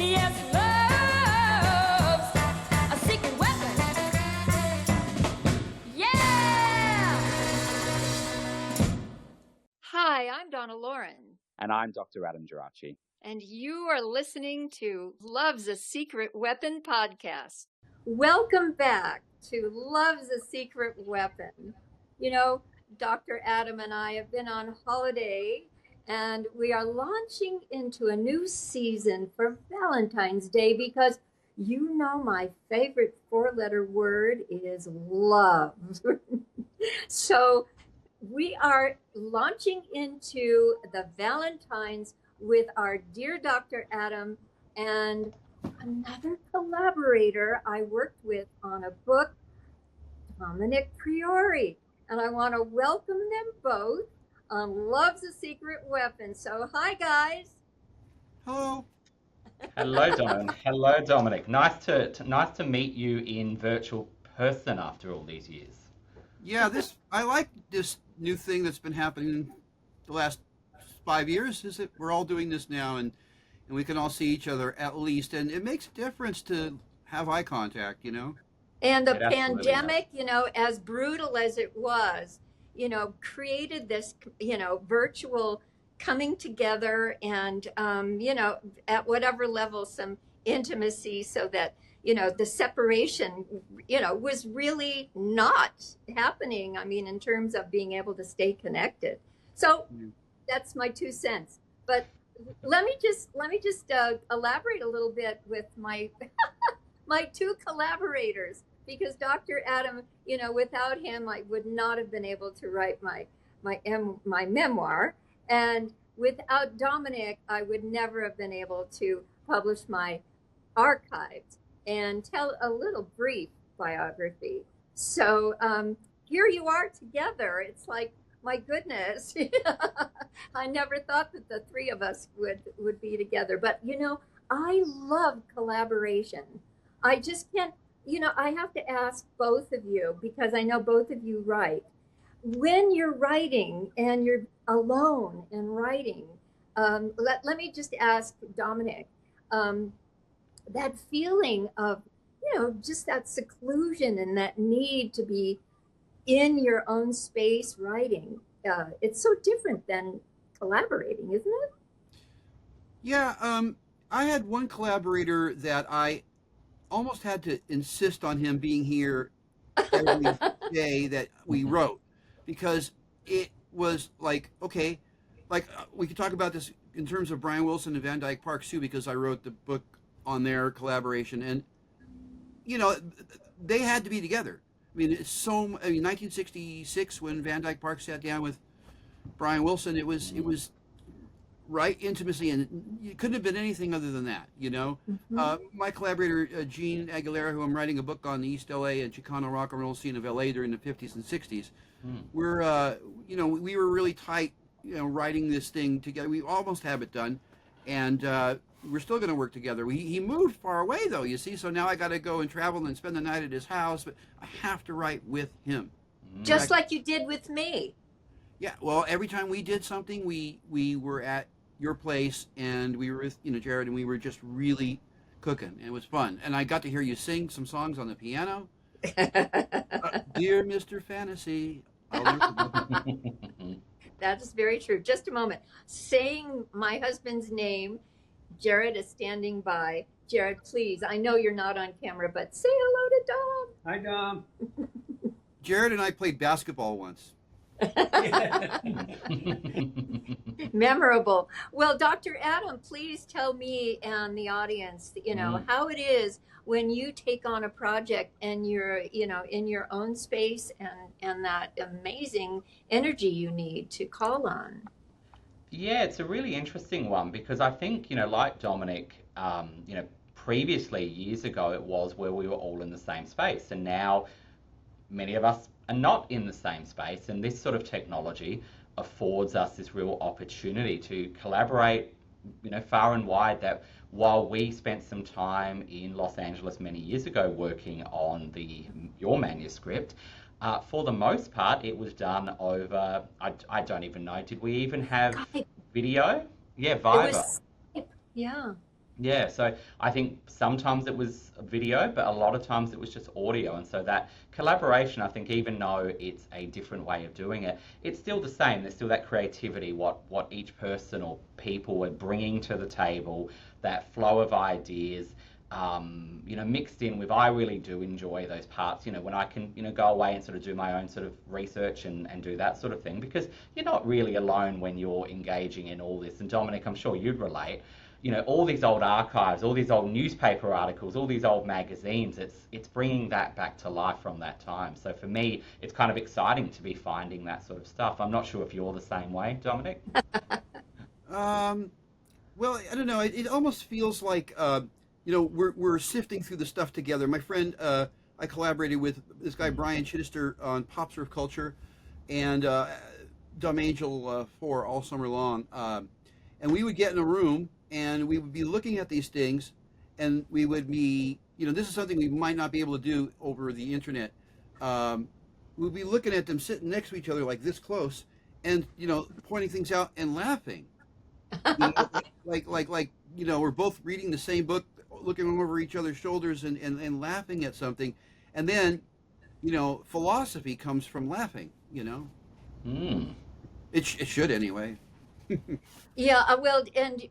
Yes, love's a secret weapon. Yeah! Hi, I'm Donna Loren. And I'm Dr. Adam Gerace. And you are listening to Love's a Secret Weapon podcast. Welcome back to Love's a Secret Weapon. You know, Dr. Adam and I have been on holiday and we are launching into a new season for Valentine's Day because you know my favorite four-letter word is love. So we are launching into the Valentines with our dear Dr. Adam and another collaborator I worked with on a book, Domenic Priore. And I want to welcome them both on Love's a Secret Weapon. So hi, guys. Hello. Hello, Donna. Hello, Dominic. Nice to meet you in virtual person after all these years. Yeah, I like this new thing that's been happening the last 5 years. Is that we're all doing this now, and we can all see each other at least, and it makes a difference to have eye contact, you know. And the It absolutely pandemic, you know, as brutal as it was, you know, created this, you know, virtual coming together and, you know, at whatever level, some intimacy so that, you know, the separation, you know, was really not happening. I mean, in terms of being able to stay connected. So that's my 2 cents. But let me just elaborate a little bit with my my 2 collaborators, because Dr. Adam, you know, without him, I would not have been able to write my memoir, and without Domenic, I would never have been able to publish my archives and tell a little brief biography. So here you are together. It's like, my goodness, I never thought that the 3 of us would be together. But, you know, I love collaboration. I just can't, you know, I have to ask both of you, because I know both of you write. When you're writing and you're alone and writing, let me just ask Domenic, that feeling of, you know, just that seclusion and that need to be in your own space writing, it's so different than collaborating, isn't it? Yeah, I had one collaborator that I almost had to insist on him being here every day that we wrote, because it was like, okay, like we could talk about this in terms of Brian Wilson and Van Dyke Parks too, because I wrote the book on their collaboration, and you know, they had to be together. I mean, 1966 when Van Dyke Parks sat down with Brian Wilson, it was right intimacy, and it couldn't have been anything other than that, you know. My collaborator Gene Aguilera, who I'm writing a book on the East LA and Chicano rock and roll scene of LA during the 50s and 60s, we're you know, we were really tight, you know, writing this thing together. We almost have it done, and we're still going to work together. He moved far away though, you see, so now I got to go and travel and spend the night at his house, but I have to write with him. Just like you did with me. Yeah, well, every time we did something, we were at your place, and we were with, you know, Jared, and we were just really cooking. It was fun, and I got to hear you sing some songs on the piano. Dear Mr. Fantasy. That is very true. Just a moment. Saying my husband's name, Jared is standing by. Jared, please, I know you're not on camera, but say hello to Dom. Hi, Dom. Jared and I played basketball once. Memorable. Well, Dr. Adam, please tell me and the audience, you know, how it is when you take on a project and you're, you know, in your own space and that amazing energy you need to call on. Yeah, it's a really interesting one, because I think, you know, like Dominic, you know, previously, years ago, it was where we were all in the same space, and now many of us are not in the same space, and this sort of technology affords us this real opportunity to collaborate, you know, far and wide. That while we spent some time in Los Angeles many years ago working on your manuscript, for the most part, it was done over, I don't even know, did we even have video? Yeah, Viber. Yeah. Yeah, so I think sometimes it was video, but a lot of times it was just audio. And so that collaboration, I think, even though it's a different way of doing it, it's still the same. There's still that creativity, what each person or people were bringing to the table, that flow of ideas, mixed in with, I really do enjoy those parts, when I can, go away and sort of do my own sort of research and do that sort of thing, because you're not really alone when you're engaging in all this. And Dominic, I'm sure you'd relate. All these old archives, all these old newspaper articles, all these old magazines, it's bringing that back to life from that time. So for me, it's kind of exciting to be finding that sort of stuff. I'm not sure if you're the same way, Dominic. Well, I don't know. It almost feels like, we're sifting through the stuff together. My friend, I collaborated with this guy, Brian Chittister, on Pop Surf Culture, and Dumb Angel 4 all summer long. And we would get in a room, and we would be looking at these things, and we would be, this is something we might not be able to do over the internet. We'd be looking at them sitting next to each other like this close, and, pointing things out and laughing. We're both reading the same book, looking over each other's shoulders and laughing at something. And then, philosophy comes from laughing, It should anyway. Yeah, well, and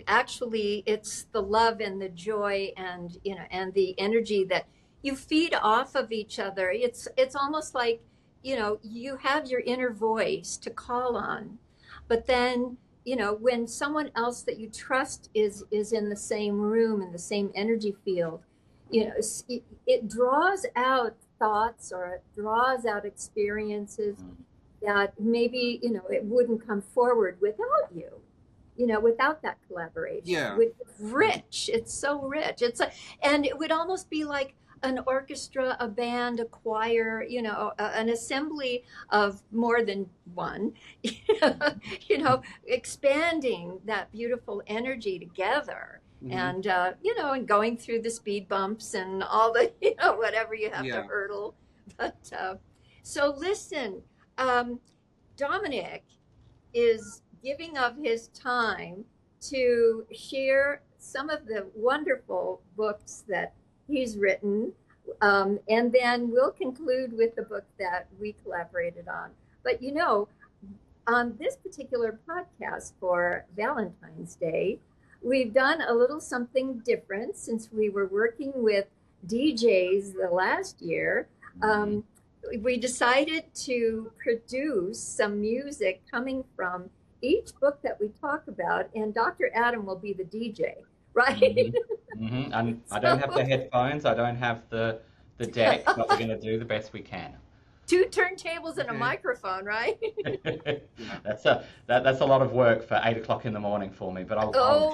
actually, it's the love and the joy and and the energy that you feed off of each other. It's almost like you have your inner voice to call on, but then when someone else that you trust is in the same room, in the same energy field, it draws out thoughts, or it draws out experiences that maybe it wouldn't come forward without you, without that collaboration. Yeah. It's rich. It's so rich. And it would almost be like an orchestra, a band, a choir, an assembly of more than one, expanding that beautiful energy together. Mm-hmm. And, and going through the speed bumps and all the, whatever you have to hurdle. But so listen, Dominic is giving of his time to share some of the wonderful books that he's written, and then we'll conclude with the book that we collaborated on. But on this particular podcast for Valentine's Day, we've done a little something different since we were working with DJs the last year. We decided to produce some music coming from each book that we talk about, and Dr. Adam will be the DJ, right? Mm-hmm. Mm-hmm. And I don't have the headphones, I don't have the deck, but we're going to do the best we can. 2 turntables and a microphone, right? That's a lot of work for 8 o'clock in the morning for me, but I will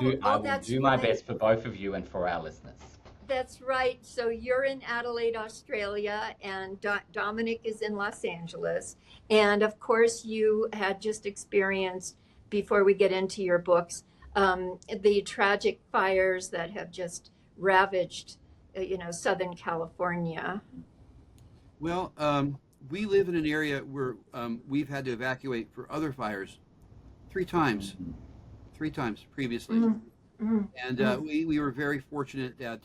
do my best for both of you and for our listeners. That's right. So you're in Adelaide, Australia, and Dominic is in Los Angeles. And of course, you had just experienced, before we get into your books, the tragic fires that have just ravaged, Southern California. Well, we live in an area where we've had to evacuate for other fires 3 times previously. Mm-hmm. And we were very fortunate that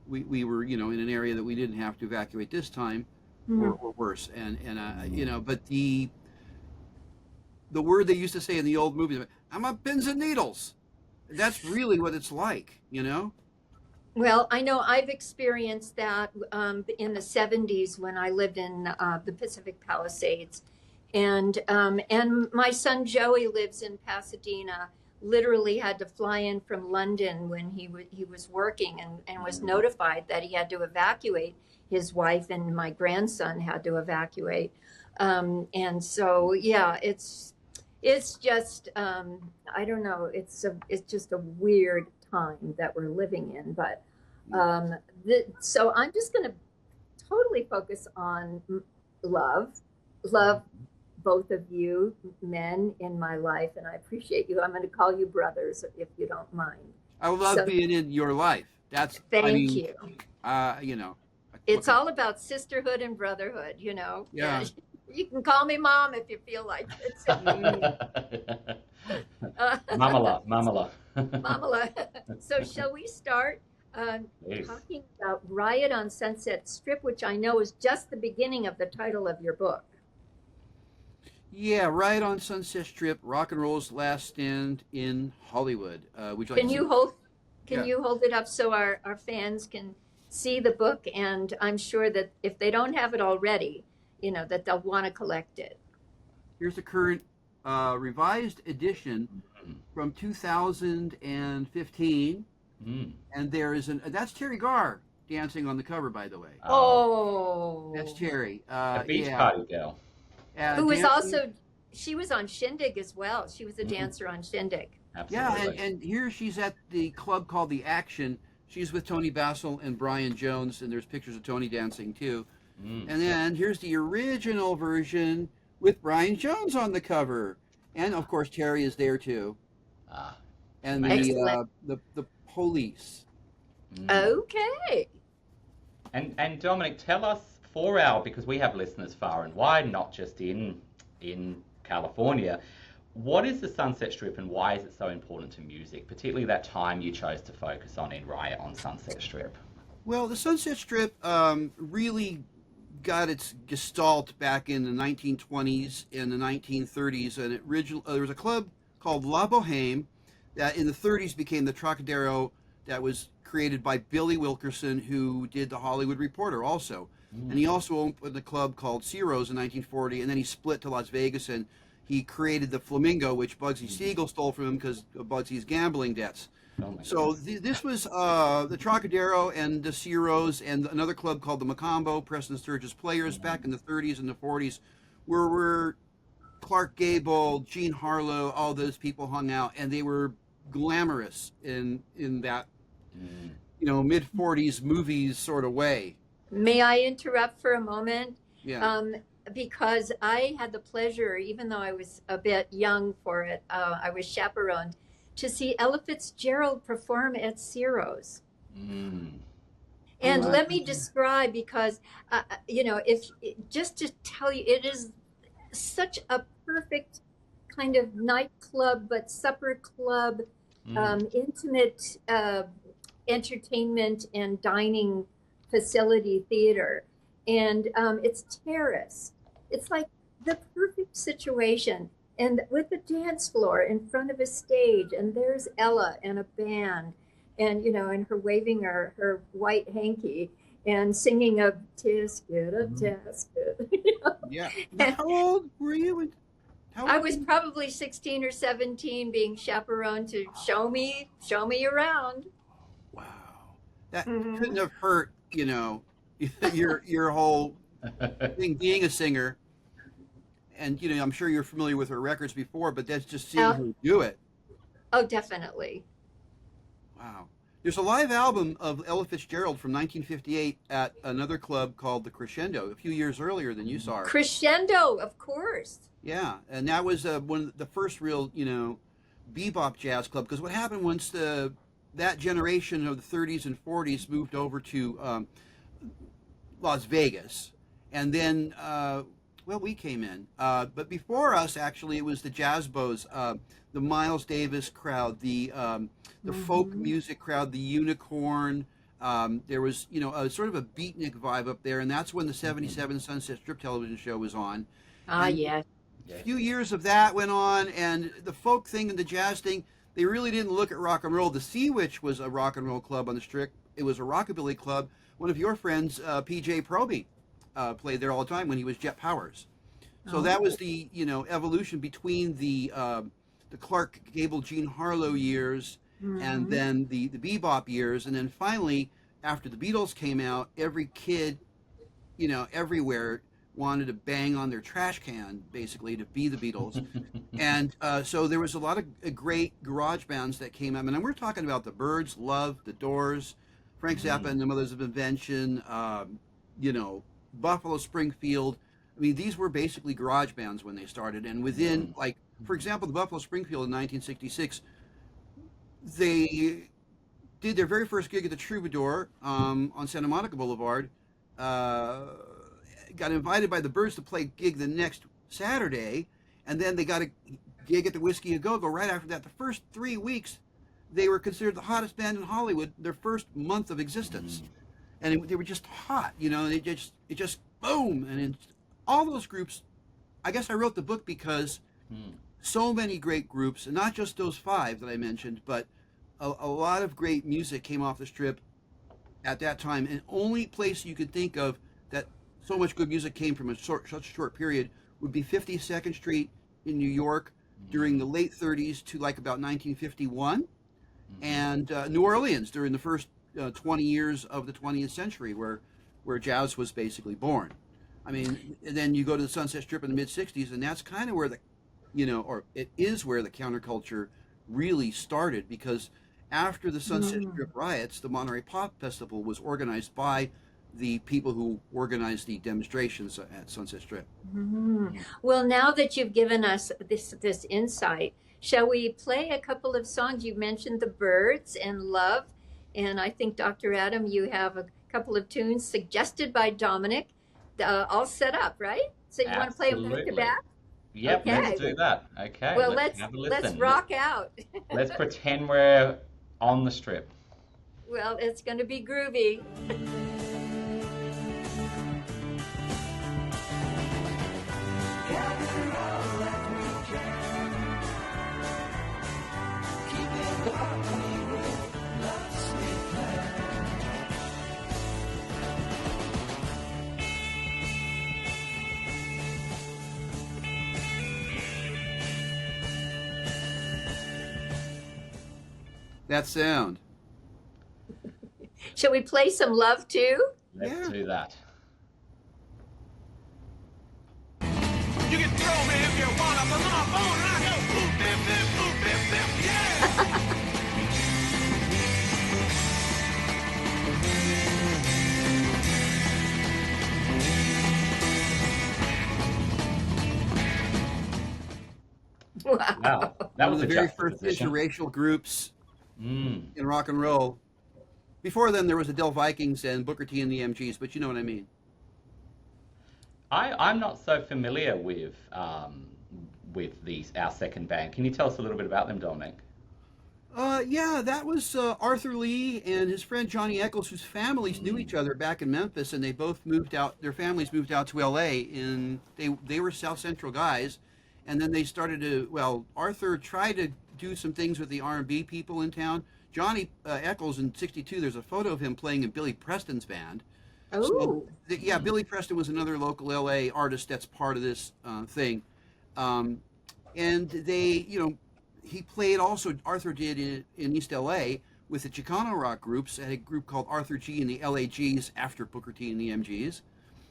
we were, in an area that we didn't have to evacuate this time, or worse. And but the word they used to say in the old movies, I'm on pins and needles. That's really what it's like, Well, I know I've experienced that in the 70s when I lived in the Pacific Palisades. And my son Joey lives in Pasadena, literally had to fly in from London when he was working and was notified that he had to evacuate. His wife and my grandson had to evacuate. And so, it's just, I don't know, it's just a weird time that we're living in. But so I'm just going to totally focus on love, both of you men in my life, and I appreciate you. I'm going to call you brothers if you don't mind. I love being in your life. Thank you. It's okay. all about sisterhood and brotherhood, Yeah. You can call me mom if you feel like it. Mamala. Mamala. So shall we start Please. talking about Riot on Sunset Strip, which I know is just the beginning of the title of your book? Yeah, right on Sunset Strip, rock and roll's last stand in Hollywood. Would you like Can to see? you hold Yeah. can you hold it up so our fans can see the book? And I'm sure that if they don't have it already, that they'll want to collect it. Here's the current revised edition from 2015, Mm. and there is that's Terry Garr dancing on the cover, by the way. Oh, That's Terry. A beach Yeah. party girl. who was dancing. she was on Shindig as well. She was a dancer on Shindig. Yeah, Absolutely. and here she's at the club called The Action. She's with Tony Basil and Brian Jones, and there's pictures of Tony dancing too. Mm. And then here's the original version with Brian Jones on the cover, and of course Terry is there too, Ah. and Excellent. the police. Mm. Okay. And Dominic, tell us because we have listeners far and wide, not just in California. What is the Sunset Strip and why is it so important to music, particularly that time you chose to focus on in Riot on Sunset Strip? Well, the Sunset Strip really got its gestalt back in the 1920s and the 1930s. And there was a club called La Boheme that in the 30s became the Trocadero, that was created by Billy Wilkerson, who did The Hollywood Reporter also. And he also opened a club called Ciro's in 1940, and then he split to Las Vegas, and he created the Flamingo, which Bugsy Siegel stole from him because of Bugsy's gambling debts. Oh my So goodness. this was the Trocadero and the Ciro's, and another club called the Macombo, Preston Sturges Players, back in the 30s and the 40s, where Clark Gable, Gene Harlow, all those people hung out, and they were glamorous in that Mm. mid 40s movies sort of way. May I interrupt for a moment? Yeah. Because I had the pleasure, even though I was a bit young for it, I was chaperoned to see Ella Fitzgerald perform at Ciro's. Mm. And wow. let me describe, because, if just to tell you, it is such a perfect kind of nightclub, but supper club, intimate entertainment and dining facility theater. And it's terrace. It's like the perfect situation. And with the dance floor in front of a stage, and there's Ella and a band, and and her waving her white hanky and singing a tisket, a tisket. Yeah. How old were you? I was probably 16 or 17, being chaperoned to show me around. Wow. That Mhm. couldn't have hurt, your whole thing being a singer. And, I'm sure you're familiar with her records before, but that's just seeing her do it. Oh, definitely. Wow. There's a live album of Ella Fitzgerald from 1958 at another club called the Crescendo, a few years earlier than you saw her. Crescendo, of course. Yeah, and that was one of the first real, bebop jazz club. Because what happened once that generation of the 30s and 40s moved over to Las Vegas, and then we came in. But before us, actually, it was the Jazz Bows, the Miles Davis crowd, the folk music crowd, the Unicorn. There was, a sort of a beatnik vibe up there, and that's when the 77 Sunset Strip television show was on. Ah, And yes. a few years of that went on, and the folk thing and the jazz thing, they really didn't look at rock and roll. The Sea Witch was a rock and roll club on the Strip. It was a rockabilly club. One of your friends, PJ Proby, played there all the time when he was Jet Powers. So that was the evolution between the Clark Gable, Gene Harlow years, and then the bebop years, and then finally after the Beatles came out, every kid, everywhere wanted to bang on their trash can basically to be the Beatles, and so there was a lot of great garage bands that came out, and we're talking about the Byrds, Love, the Doors, Frank Zappa and the Mothers of Invention, Buffalo Springfield. I mean, these were basically garage bands when they started, and within, like, for example, the Buffalo Springfield in 1966, they did their very first gig at the Troubadour on Santa Monica Boulevard, got invited by the Byrds to play a gig the next Saturday, and then they got a gig at the Whiskey A Go-Go right after that. The first 3 weeks, they were considered the hottest band in Hollywood their first month of existence, and they were just hot. You know, it just boom, and all those groups. I guess I wrote the book because so many great groups, and not just those 5 that I mentioned, but a lot of great music came off the Strip at that time. And only place you could think of that so much good music came from such a short period would be 52nd Street in New York during the late 30s to like about 1951, and New Orleans during the first 20 years of the 20th century, where jazz was basically born. I mean, and then you go to the Sunset Strip in the mid 60s, and that's kind of where or it is where the counterculture really started, because after the Sunset Strip riots, the Monterey Pop Festival was organized by the people who organized the demonstrations at Sunset Strip. Well, now that you've given us this insight, shall we play a couple of songs? You mentioned the Byrds and Love, and I think, Dr. Adam, you have a couple of tunes suggested by Domenic, all set up, right? So you want to play them back to back? Yep, Okay. let's do that. Okay, Well, let's have a listen. let's rock out. Let's pretend we're on the Strip. Well, it's going to be groovy. That sound. Shall we play some Love too? Let's do that. You can throw me if you want up on my phone and I go boop, bip, bip, boop, bip, bip, Wow, that One was of the a very first juxtaposition. interracial groups in rock and roll. Before then, there was the Del Vikings and Booker T and the MGs, but you know what I mean. I'm not so familiar with our second band. Can you tell us a little bit about them, Dominic? Yeah, that was Arthur Lee and his friend Johnny Eccles, whose families knew each other back in Memphis, and they both moved out. Their families moved out to L.A. and they were South Central guys, and then they started to. Well, Arthur tried to do some things with the R&B people in town. Johnny Eccles in '62. There's a photo of him playing in Billy Preston's band. Oh, Yeah, Billy Preston was another local LA artist that's part of this thing. And they, he played also, Arthur did in East LA with the Chicano rock groups, had a group called Arthur G and the LAGs after Booker T and the MGs,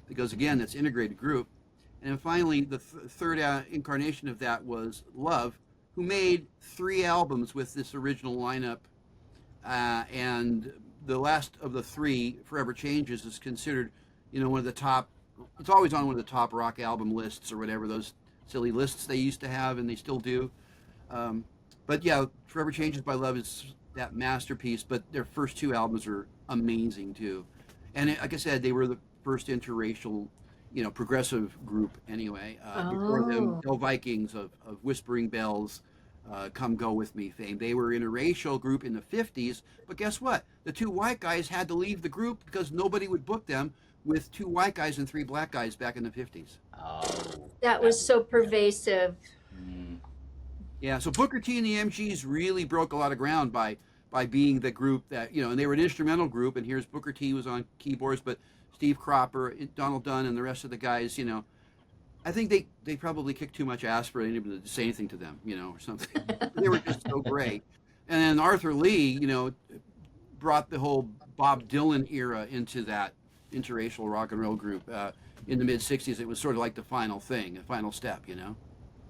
because again, that's an integrated group. And then finally, the third incarnation of that was Love, who made 3 albums with this original lineup. And the last of the 3, Forever Changes, is considered, one of the top. It's always on one of the top rock album lists or whatever, those silly lists they used to have, and they still do. But yeah, Forever Changes by Love is that masterpiece. But their first 2 albums are amazing too. And like I said, they were the first interracial, progressive group anyway. Before them, Del Vikings of Whispering Bells. Come Go With Me fame. They were in a racial group in the 50s, but guess what? The 2 white guys had to leave the group because nobody would book them with 2 white guys and 3 black guys back in the 50s. Oh, that was so pervasive. Yeah, so Booker T and the MGs really broke a lot of ground by being the group that, and they were an instrumental group, and here's Booker T was on keyboards, but Steve Cropper, Donald Dunn, and the rest of the guys, I think they probably kicked too much ass for anybody to say anything to them, or something. They were just so great. And then Arthur Lee, brought the whole Bob Dylan era into that interracial rock and roll group. In the mid-'60s, it was sort of like the final thing, the final step,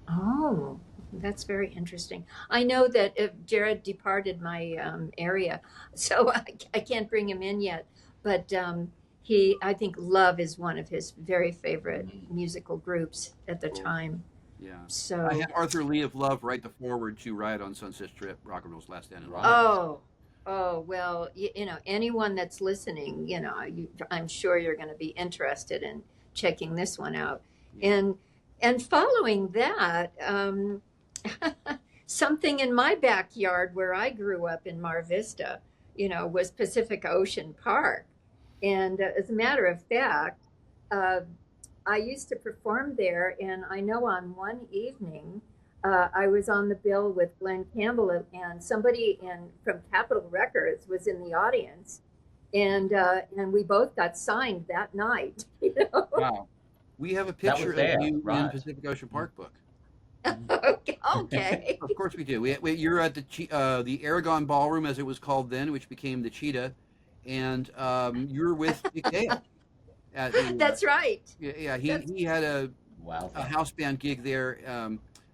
Oh, that's very interesting. I know that Jared departed my area, so I can't bring him in yet, but I think Love is one of his very favorite musical groups at the time. Yeah. So I had Arthur Lee of Love write the foreword to Riot on Sunset Strip, Rock and Roll's Last Stand in Rock. Oh, well, anyone that's listening, I'm sure you're going to be interested in checking this one out. Yeah. And following that, something in my backyard where I grew up in Mar Vista, was Pacific Ocean Park. And as a matter of fact, uh, I used to perform there, and I know on one evening I was on the bill with Glenn Campbell, and somebody from Capitol Records was in the audience, and we both got signed that night. Wow. We have a That picture was there, of you in right? Pacific Ocean Park book. Okay, okay. Of course we do. You're at the Aragon Ballroom, as it was called then, which became the Cheetah, and you're with Dick Dale. That's right. Yeah. He had a Wow. house band gig there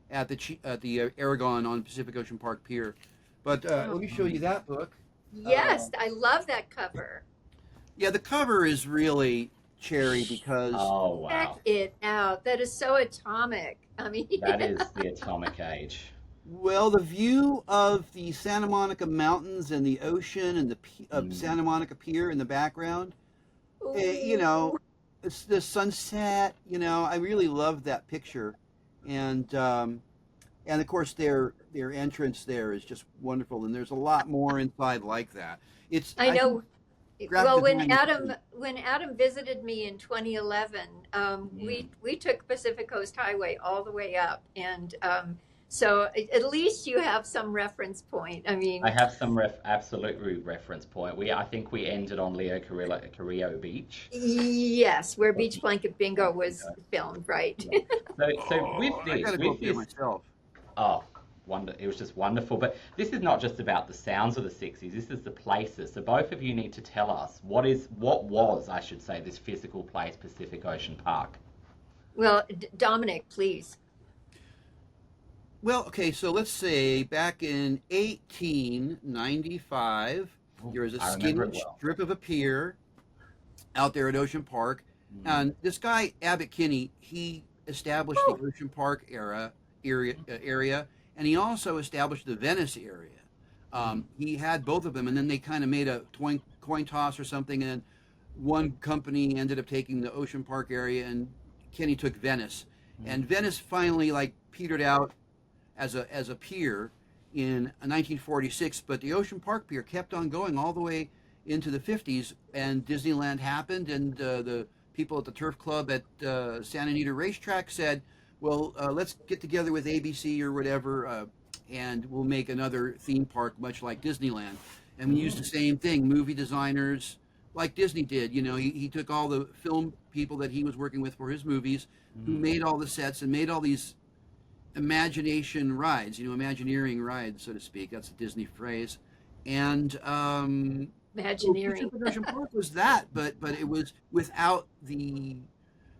at the Aragon on Pacific Ocean Park Pier. But let me show you that book. Yes, I love that cover. Yeah, the cover is really cherry because Oh, wow. Check it out. That is so atomic. I mean, That is the atomic age. well, the view of the Santa Monica Mountains and the ocean and the Santa Monica Pier in the background. It's the sunset. I really love that picture, and of course their entrance there is just wonderful. And there's a lot more inside like that. I know. grab Well, the when diamond. Adam visited me in 2011, we took Pacific Coast Highway all the way up, and so at least you have some reference point. I mean, I have some absolutely reference point. I think we ended on Leo Carrillo Beach. yes, where Beach Blanket Bingo was filmed, right? So with I gotta go up there this, myself. oh, it was just wonderful. But this is not just about the sounds of the 60s. This is the places. So both of you need to tell us what was, I should say, this physical place, Pacific Ocean Park. Well, Dominic, please. Well, okay, so let's say back in 1895, there was a I remember skinny it well. strip of a pier out there at Ocean Park, and this guy Abbott Kinney, he established the Ocean Park area, and he also established the Venice area. He had both of them, and then they kind of made a coin toss or something, and one company ended up taking the Ocean Park area, and Kinney took Venice, and Venice finally petered out as a pier in 1946, but the Ocean Park Pier kept on going all the way into the 50s, and Disneyland happened, and the people at the Turf Club at Santa Anita Racetrack said, well, let's get together with ABC or whatever, and we'll make another theme park much like Disneyland. And we used the same thing, movie designers, like Disney did. He took all the film people that he was working with for his movies, who made all the sets and made all these imagination rides, Imagineering rides, so to speak. That's a Disney phrase. And Imagineering. Pacific Ocean Park was that, but it was without the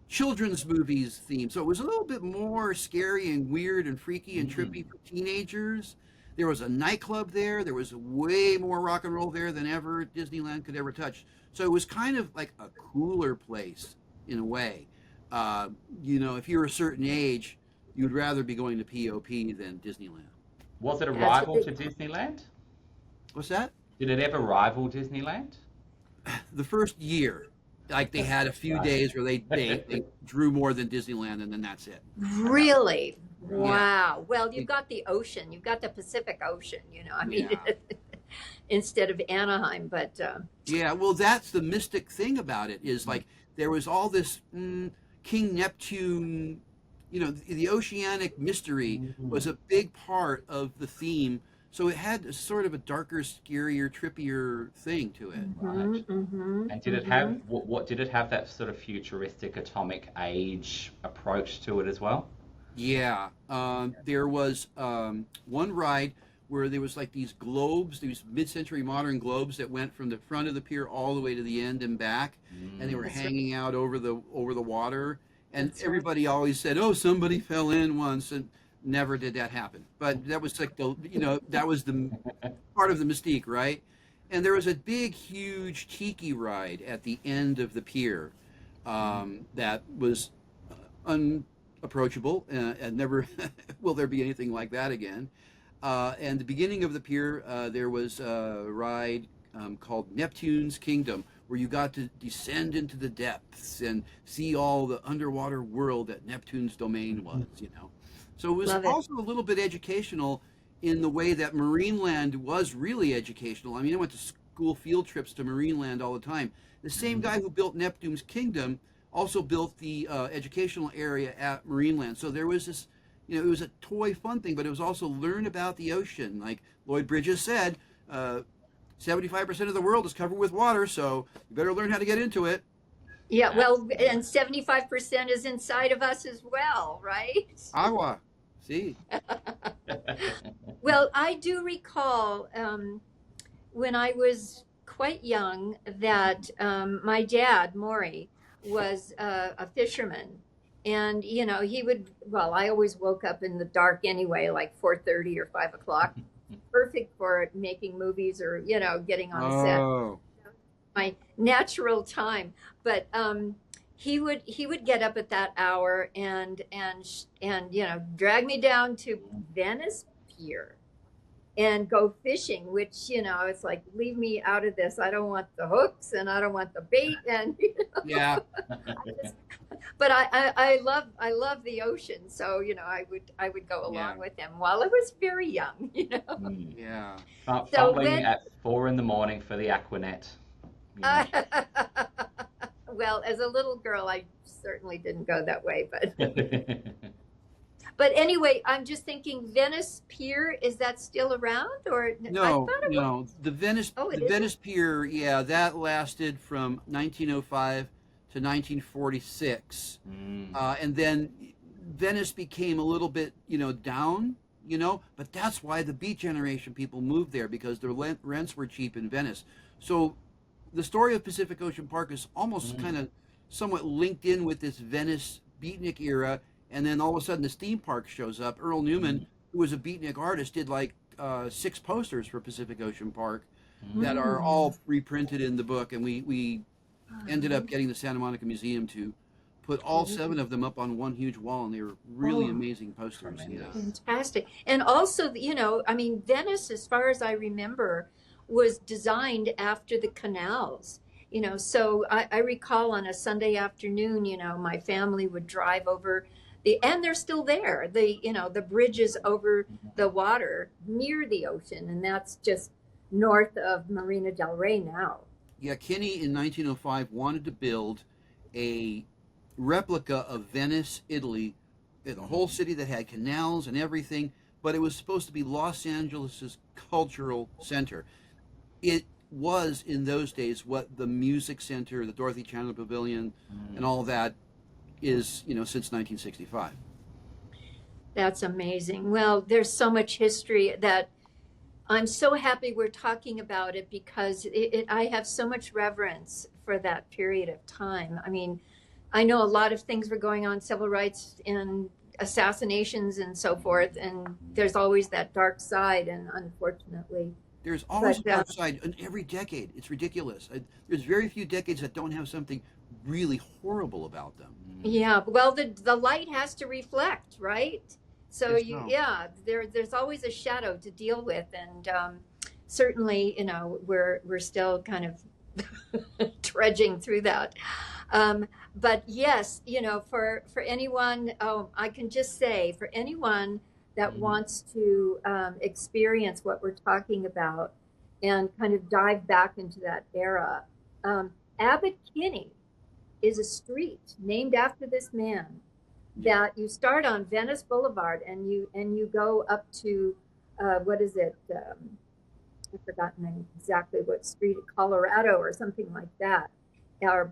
children's movies theme. So it was a little bit more scary and weird and freaky and trippy for teenagers. There was a nightclub there. There was way more rock and roll there than ever Disneyland could ever touch. So it was kind of like a cooler place in a way. If you're a certain age, you'd rather be going to POP than Disneyland. Was it a That's rival what to Disneyland? What's that? Did it ever rival Disneyland? The first year, they had a few days where they drew more than Disneyland, and then that's it. Really? Wow. Well, you've got the ocean. You've got the Pacific Ocean, instead of Anaheim. But Yeah, well, that's the mystic thing about it is there was all this King Neptune, the oceanic mystery was a big part of the theme. So it had a sort of a darker, scarier, trippier thing to it. Right. And did it have what did it have that sort of futuristic atomic age approach to it as well? Yeah, there was one ride where there was these globes, these mid-century modern globes that went from the front of the pier all the way to the end and back, and they were hanging out over the water. And everybody always said, "Oh, somebody fell in once," and never did that happen. But that was that was the part of the mystique, right? And there was a big, huge tiki ride at the end of the pier that was unapproachable, and never will there be anything like that again. And the beginning of the pier, there was a ride called Neptune's Kingdom, where you got to descend into the depths and see all the underwater world that Neptune's domain was, So it was also a little bit educational in the way that Marineland was really educational. I mean, I went to school field trips to Marineland all the time. The same guy who built Neptune's Kingdom also built the educational area at Marineland. So there was this, it was a toy fun thing, but it was also learn about the ocean. Like Lloyd Bridges said, 75% of the world is covered with water, so you better learn how to get into it. Yeah, well, and 75% is inside of us as well, right? Agua. See? Well, I do recall when I was quite young that my dad, Maury, was a fisherman. And, he would, well, I always woke up in the dark anyway, like 4:30 or 5 o'clock. Perfect for making movies or, getting on set. Oh. My natural time. But he would get up at that hour and drag me down to Venice Pier and go fishing, which it's like, leave me out of this. I don't want the hooks and I don't want the bait, and Yeah. but I love the ocean, so I would go along with him while I was very young. Yeah. Fumbling at 4 a.m. for the Aquanet. Well, as a little girl, I certainly didn't go that way, but anyway, I'm just thinking, Venice Pier, is that still around, or No, I thought it no. The Venice, Oh, it the Venice Pier, yeah, that lasted from 1905 to 1946, and then Venice became a little bit, down, but that's why the Beat Generation people moved there, because the rents were cheap in Venice. So the story of Pacific Ocean Park is almost kind of somewhat linked in with this Venice beatnik era, and then all of a sudden the steam park shows up. Earl Newman, who was a beatnik artist, did like 6 posters for Pacific Ocean Park that are all reprinted in the book, and we ended up getting the Santa Monica Museum to put all 7 of them up on one huge wall, and they were really amazing posters. Fantastic. And also, Venice, as far as I remember, was designed after the canals. So I recall on a Sunday afternoon, my family would drive over and they're still there. The bridges over the water near the ocean, and that's just north of Marina del Rey now. Yeah, Kinney in 1905 wanted to build a replica of Venice, Italy, the whole city that had canals and everything, but it was supposed to be Los Angeles's cultural center. It was in those days what the music center, the Dorothy Chandler Pavilion, and all that is, since 1965. That's amazing. Well, there's so much history that I'm so happy we're talking about it, because I have so much reverence for that period of time. I mean, I know a lot of things were going on, civil rights and assassinations and so forth, and there's always that dark side, and unfortunately, there's always a dark side in every decade. It's ridiculous. There's very few decades that don't have something really horrible about them. Yeah, well, the light has to reflect, right? So Yes, there's always a shadow to deal with, and certainly, we're still kind of trudging through that. But yes, for anyone, I can just say, for anyone that wants to experience what we're talking about and kind of dive back into that era, Abbot Kinney is a street named after this man that you start on Venice Boulevard and you go up to what is it? I've forgotten exactly what street, Colorado or something like that, or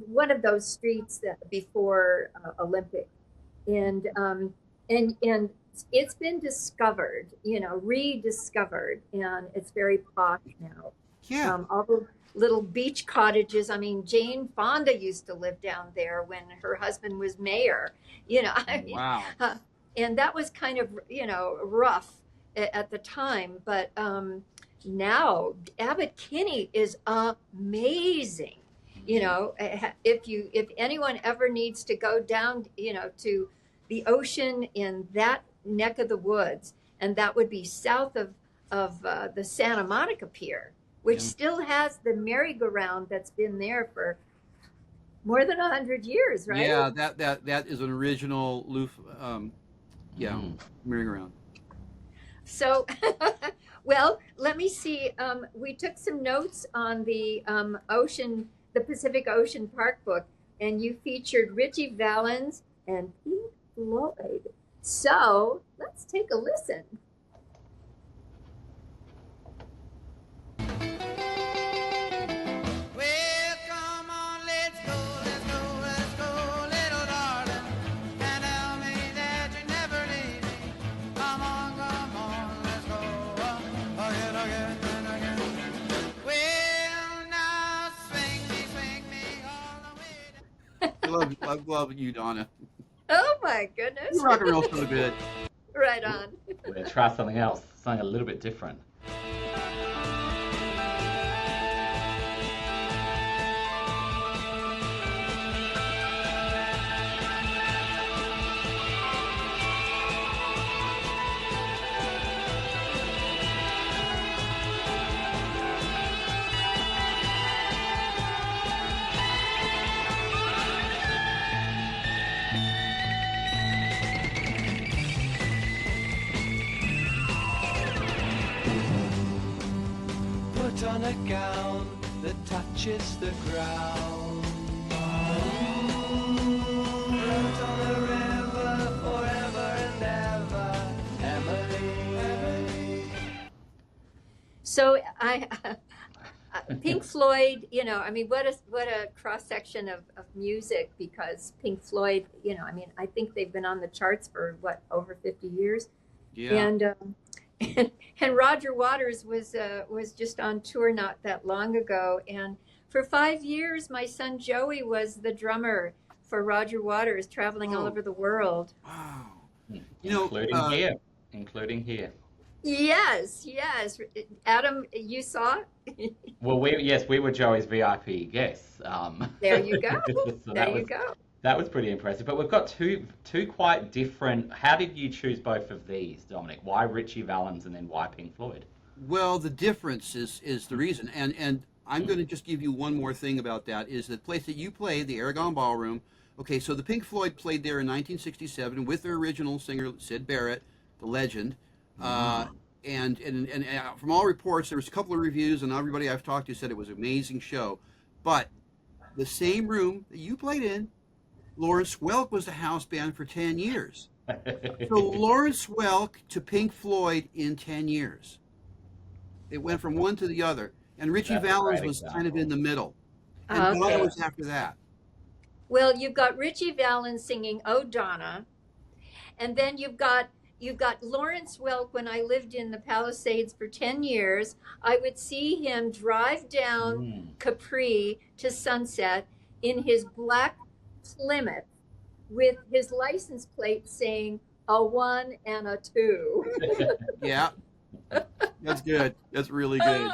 one of those streets that before Olympic, and it's been discovered, rediscovered, and it's very posh now. Yeah. All the little beach cottages. I mean, Jane Fonda used to live down there when her husband was mayor. Wow. And that was kind of rough at the time, but now Abbot Kinney is amazing. If anyone ever needs to go down, to the ocean in that neck of the woods, and that would be south of the Santa Monica Pier, which still has the merry-go-round that's been there for more than 100 years, right? Yeah, that is an original merry-go-round. So, well, let me see. We took some notes on the the Pacific Ocean Park book, and you featured Richie Valens and Pink Floyd. So let's take a listen. Well, come on, let's go, let's go, let's go, little darling. And tell me that you never leave me. Come on, let's go. Again, again, and again. Well, now swing me all the way down. I love you, Donna. Oh my goodness! You rock and roll so good. Right on. We're going to try something else, something a little bit different. Put on a gown that touches the ground. Float on the river forever and ever, Emily. So Pink Floyd, you know, I mean, what a cross section of music, because Pink Floyd, you know, I mean, I think they've been on the charts for what, over 50 years. Yeah. And and Roger Waters was just on tour not that long ago, and for 5 years my son Joey was the drummer for Roger Waters, traveling all Oh. over the world. Wow. You know, Including here. Yes, Adam, you saw? Well, we were Joey's VIP guests. There you go. So There you go. That was pretty impressive. But we've got two quite different. How did you choose both of these, Dominic? Why Richie Valens and then why Pink Floyd? well, the difference is the reason, and I'm going to just give you one more thing about that. Is the place that you played, the Aragon Ballroom? Okay, so the Pink Floyd played there in 1967 with their original singer Sid Barrett, the legend. And from all reports, there was a couple of reviews, and everybody I've talked to said it was an amazing show. But the same room that you played in, Lawrence Welk was the house band for 10 years. So Lawrence Welk to Pink Floyd in 10 years. It went from one to the other. And Richie That's a Valens great was example. kind of in the middle. And Okay. Donna was after that. Well, you've got Richie Valens singing "Oh Donna," and then you've got Lawrence Welk. When I lived in the Palisades for 10 years, I would see him drive down Capri to Sunset in his black Plymouth with his license plate saying a 1 and a 2. Yeah. That's good. That's really good.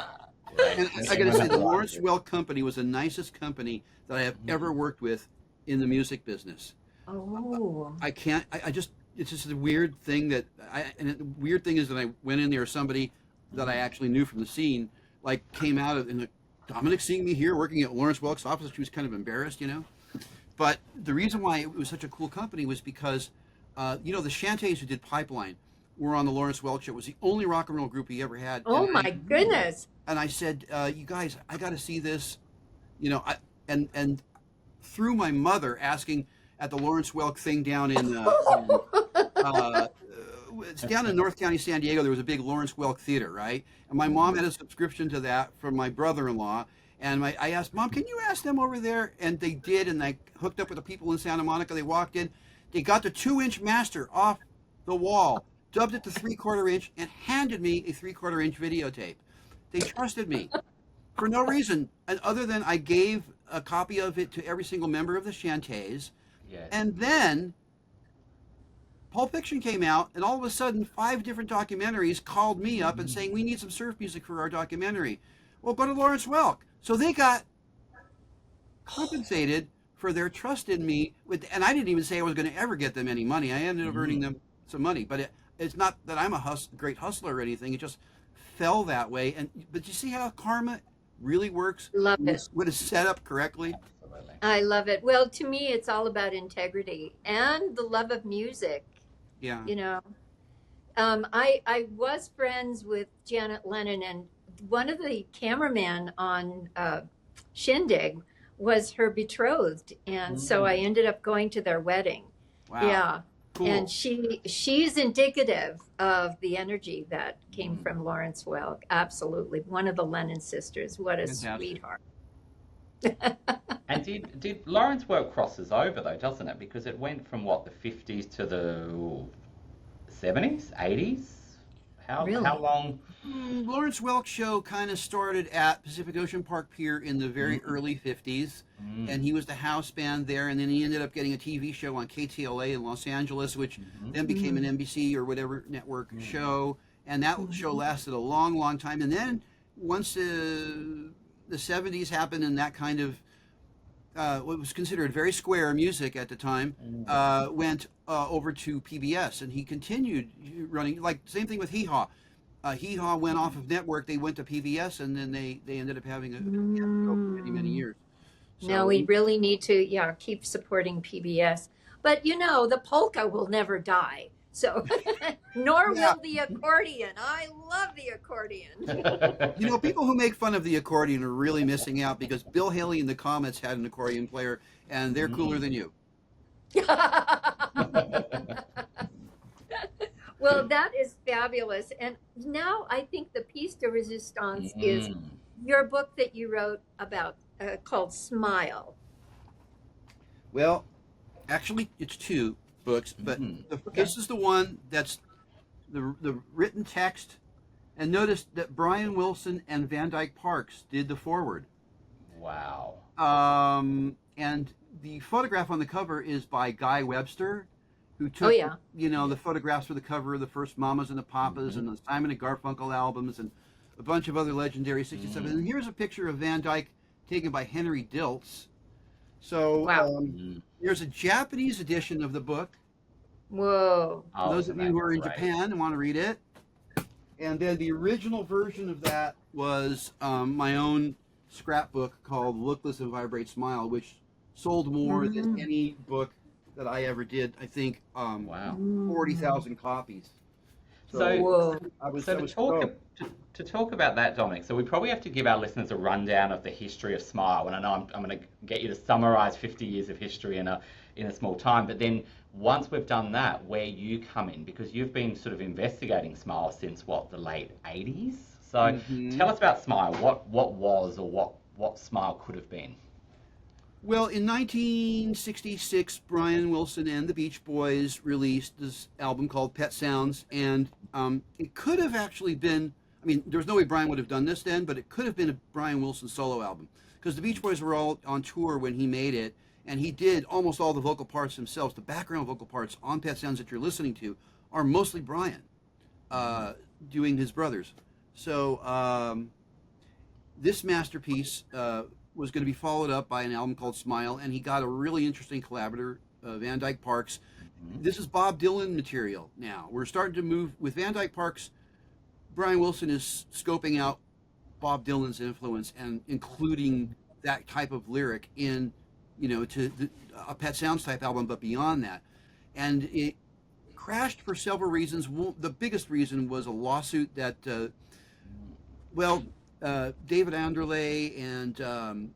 And I got to say, the Lawrence Welk Company was the nicest company that I have ever worked with in the music business. Oh. I can't, I just, it's just a weird thing that, and the weird thing is that I went in there, somebody that I actually knew from the scene, like came out of, and Dominic seeing me here working at Lawrence Welk's office, she was kind of embarrassed, you know? But the reason why it was such a cool company was because, you know, the Chantays who did Pipeline were on the Lawrence Welk show. It was the only rock and roll group he ever had. Oh And my goodness. And I said, you guys, I got to see this, you know, and through my mother asking at the Lawrence Welk thing down in, it's down in North County, San Diego. There was a big Lawrence Welk theater, right? And my mom had a subscription to that from my brother-in-law. And I asked, Mom, can you ask them over there? And they did, and I hooked up with the people in Santa Monica. They walked in. They got the 2-inch master off the wall, dubbed it to 3/4 inch, and handed me a 3/4 inch videotape. They trusted me for no reason, and other than I gave a copy of it to every single member of the Chantays. Yes. And then Pulp Fiction came out, and all of a sudden, 5 different documentaries called me up and saying, we need some surf music for our documentary. Well, go to Lawrence Welk. So they got compensated for their trust in me, and I didn't even say I was going to ever get them any money. I ended up earning them some money, but it's not that I'm a great hustler or anything. It just fell that way. But you see how karma really works? Love it. When it's set up correctly? Absolutely. I love it. Well, to me, it's all about integrity and the love of music. Yeah. You know, I was friends with Janet Lennon, and one of the cameramen on Shindig was her betrothed, and so I ended up going to their wedding. Wow. Yeah. Cool. And she's indicative of the energy that came from Lawrence Welk. Absolutely. One of the Lennon sisters. What a Fantastic. sweetheart. And did Lauren's work crosses over though, doesn't it? Because it went from what, the 50s to the 70s, 80s? Really? How long? Lawrence Welk show kind of started at Pacific Ocean Park Pier in the very early 50s, and he was the house band there, and then he ended up getting a TV show on KTLA in Los Angeles, which then became an NBC or whatever network show, and that show lasted a long, long time. And then once the 70s happened and that kind of what was considered very square music at the time went over to PBS, and he continued running, like same thing with Hee Haw. Hee Haw went off of network, they went to PBS, and then they ended up having a show for many, many years. So, No, we really need to, keep supporting PBS. But the polka will never die. So, nor will the accordion. I love the accordion. People who make fun of the accordion are really missing out, because Bill Haley and the Comets had an accordion player, and they're cooler than you. Well, that is fabulous. And now I think the piece de resistance is your book that you wrote about called Smile. Well, actually, it's two books, but this is the one that's the written text. And notice that Brian Wilson and Van Dyke Parks did the foreword. Wow. And the photograph on the cover is by Guy Webster, who took the photographs for the cover of the first Mamas and the Papas and the Simon and Garfunkel albums and a bunch of other legendary 60s stuff. And here's a picture of Van Dyke taken by Henry Diltz. So there's a Japanese edition of the book. Whoa. Those of you who are in Japan and want to read it. And then the original version of that was my own scrapbook called Lookless and Vibrate Smile, which sold more than any book that I ever did. I think 40,000 copies. So I was to talk about that, Dominic, so we probably have to give our listeners a rundown of the history of Smile. And I know I'm going to get you to summarize 50 years of history in a small time. But then once we've done that, where you come in, because you've been sort of investigating Smile since the late 80s. So tell us about Smile. What was, or what Smile could have been? Well, in 1966, Brian Wilson and the Beach Boys released this album called Pet Sounds, and it could have actually been, there's no way Brian would have done this then, but it could have been a Brian Wilson solo album, because the Beach Boys were all on tour when he made it, and he did almost all the vocal parts himself. The background vocal parts on Pet Sounds that you're listening to are mostly Brian doing his brothers. So this masterpiece was going to be followed up by an album called Smile, and he got a really interesting collaborator, Van Dyke Parks. This is Bob Dylan material now. We're starting to move with Van Dyke Parks. Brian Wilson is scoping out Bob Dylan's influence and including that type of lyric in, to a Pet Sounds type album, but beyond that. And it crashed for several reasons. The biggest reason was a lawsuit that, David Anderle and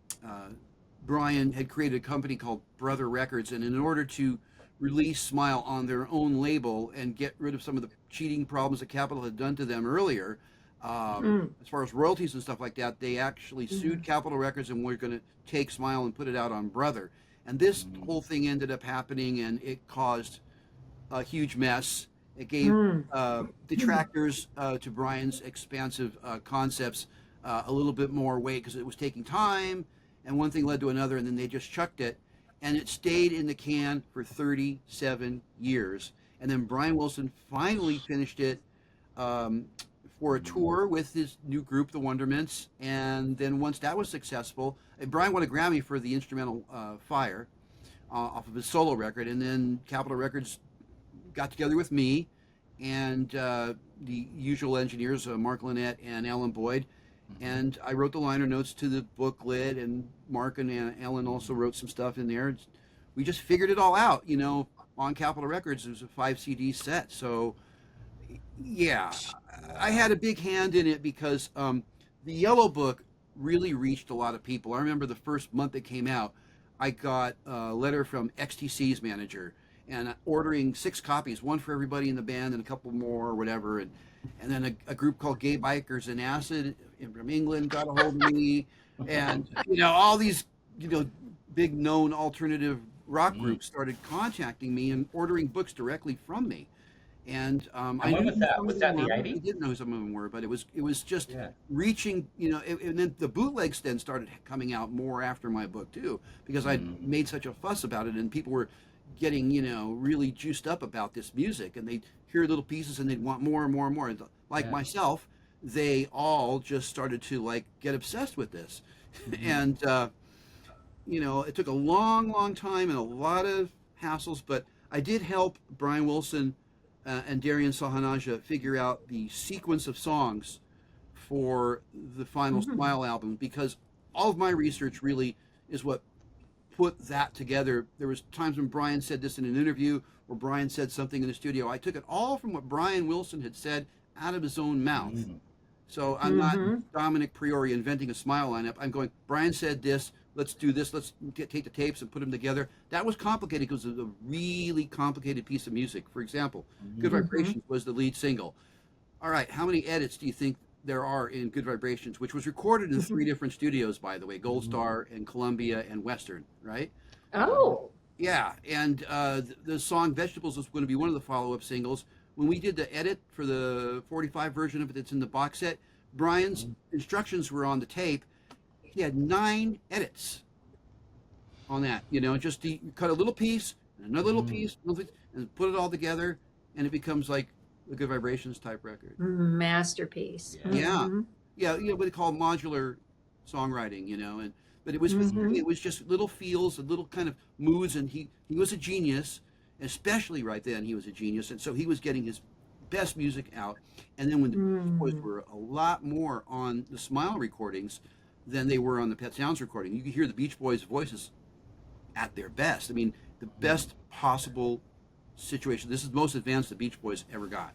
Brian had created a company called Brother Records, and in order to release Smile on their own label and get rid of some of the cheating problems that Capitol had done to them earlier, as far as royalties and stuff like that, they actually sued Capitol Records and were going to take Smile and put it out on Brother. And this whole thing ended up happening, and it caused a huge mess. It gave detractors to Brian's expansive concepts a little bit more weight, because it was taking time, and one thing led to another, and then they just chucked it, and it stayed in the can for 37 years. And then Brian Wilson finally finished it for a tour with his new group, the Wondermints, and then once that was successful, Brian won a Grammy for the instrumental Fire off of his solo record, and then Capitol Records got together with me and the usual engineers, Mark Lynette and Alan Boyd, and I wrote the liner notes to the booklet, and Mark and Ellen also wrote some stuff in there. We just figured it all out, on Capitol Records. It was a 5 CD set. So Yeah, I had a big hand in it because the Yellow Book really reached a lot of people. I remember the first month it came out, I got a letter from XTC's manager and ordering 6 copies, one for everybody in the band and a couple more or whatever. And then a group called Gay Bikers in Acid from England got a hold of me. And, all these, big known alternative rock Mm. groups started contacting me and ordering books directly from me. And I And when knew was who that? some of Was them that were. the I 80s? didn't know who some of them were, but it was just Yeah. reaching. And then the bootlegs then started coming out more after my book too, because I Mm. made such a fuss about it, and people were getting really juiced up about this music, and they'd hear little pieces and they'd want more and more and more. And like Yeah. myself, they all just started to like get obsessed with this, and it took a long, long time and a lot of hassles, but I did help Brian Wilson and Darian Sahanaja figure out the sequence of songs for the final Smile album, because all of my research really is what put that together. There was times when Brian said this in an interview, or Brian said something in the studio. I took it all from what Brian Wilson had said out of his own mouth. Mm. So I'm not Domenic Priore inventing a Smile lineup. I'm going, Brian said this, let's do this, let's take the tapes and put them together. That was complicated because it was a really complicated piece of music. For example, Good Vibrations was the lead single. All right, how many edits do you think there are in Good Vibrations, which was recorded in 3 different studios, by the way, Gold Star and Columbia and Western, right? Oh. Yeah, and the song Vegetables was going to be one of the follow-up singles. When we did the edit for the 45 version of it that's in the box set, Brian's instructions were on the tape. He had 9 edits on that, just to cut a little piece, and another little piece, and put it all together, and it becomes like a Good Vibrations type record. Masterpiece. Yeah. Yeah, what they call modular songwriting, but it was with him, it was just little feels and little kind of moods, and he was a genius, especially right then he was a genius, and so he was getting his best music out. And then when the Beach Boys were a lot more on the Smile recordings than they were on the Pet Sounds recording, you could hear the Beach Boys' voices at their best. I mean, the best possible situation. This is the most advanced the Beach Boys ever got.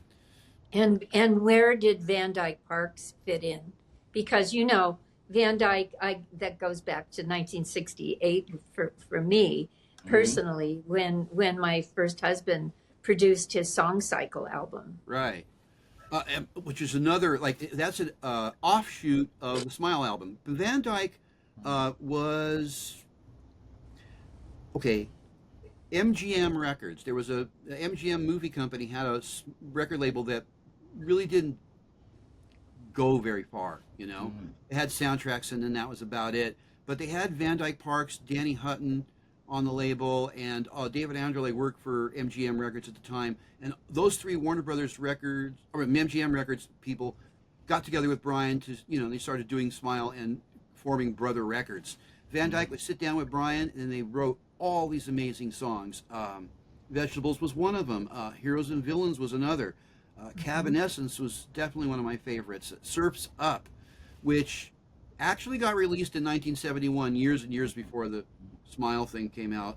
And where did Van Dyke Parks fit in? Because Van Dyke, that goes back to 1968 for me personally, when my first husband produced his Song Cycle album. Right. Which is another, that's an offshoot of the Smile album. Van Dyke was, okay, MGM Records. There was the MGM movie company had a record label that really didn't go very far, It had soundtracks, and then that was about it. But they had Van Dyke Parks, Danny Hutton on the label, and David Anderle worked for MGM Records at the time. And those 3 Warner Brothers records, or MGM Records people, got together with Brian to, they started doing Smile and forming Brother Records. Van Dyke would sit down with Brian, and they wrote all these amazing songs. Vegetables was one of them. Heroes and Villains was another. Cavanescence was definitely one of my favorites. Surf's Up, which actually got released in 1971, years and years before the Smile thing came out.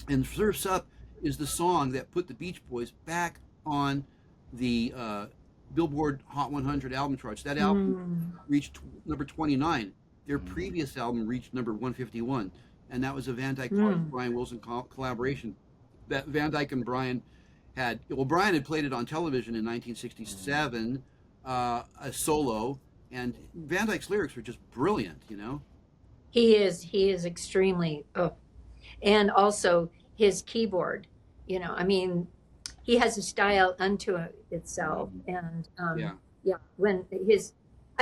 And Surf's Up is the song that put the Beach Boys back on the Billboard Hot 100 album charts. That album reached number 29. Their previous album reached number 151, and that was a Van Dyke Brian Wilson collaboration. That Van Dyke and Brian had, Brian had played it on television in 1967, a solo, and Van Dyke's lyrics were just brilliant, He is extremely, and also his keyboard, he has a style unto itself. And I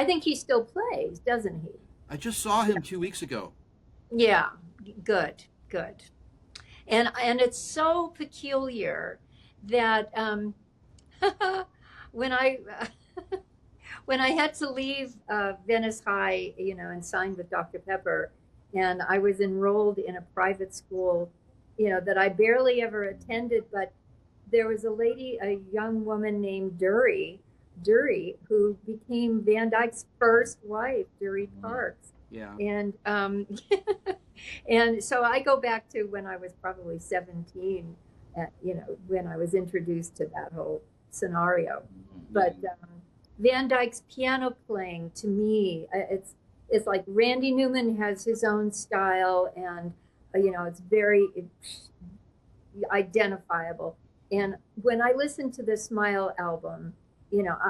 think he still plays, doesn't he? I just saw him 2 weeks ago. Yeah, good. And it's so peculiar that when I when I had to leave Venice High, and signed with Dr. Pepper, and I was enrolled in a private school, that I barely ever attended, but there was a young woman named Dury, who became Van Dyke's first wife, Dury Parks. Yeah. And and so I go back to when I was probably 17, when I was introduced to that whole scenario. But Van Dyke's piano playing, to me, it's like Randy Newman has his own style, and it's very identifiable. And when I listen to the Smile album,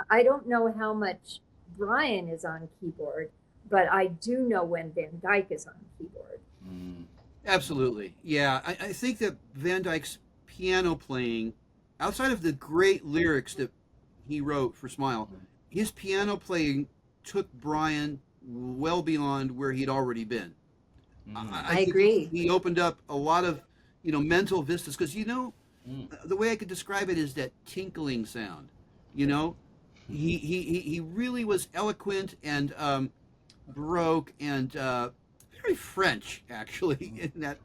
I don't know how much Brian is on keyboard, but I do know when Van Dyke is on keyboard. Absolutely. Yeah. I think that Van Dyke's piano playing, outside of the great lyrics that he wrote for Smile, his piano playing took Brian well beyond where he'd already been. I agree. He opened up a lot of, mental vistas, because, the way I could describe it is that tinkling sound, he really was eloquent and baroque and very French, actually, in that,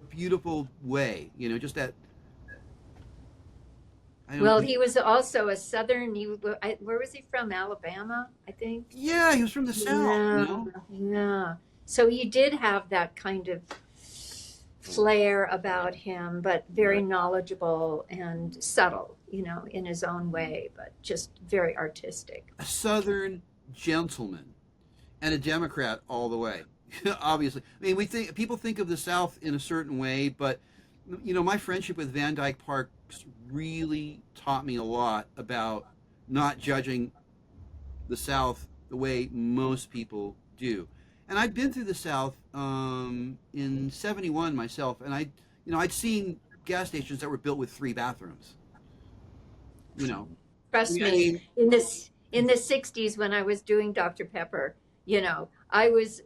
beautiful way, just that. Well, he was also a Southern. Where was he from? Alabama, I think. Yeah, he was from the South. Yeah. So he did have that kind of flair about him, but very knowledgeable and subtle, in his own way, but just very artistic. A Southern gentleman and a Democrat all the way. Obviously, I mean, people think of the South in a certain way, but my friendship with Van Dyke Parks really taught me a lot about not judging the South the way most people do. And I'd been through the South in '71 myself, and I'd seen gas stations that were built with 3 bathrooms. Trust me, in the '60s when I was doing Dr. Pepper, I was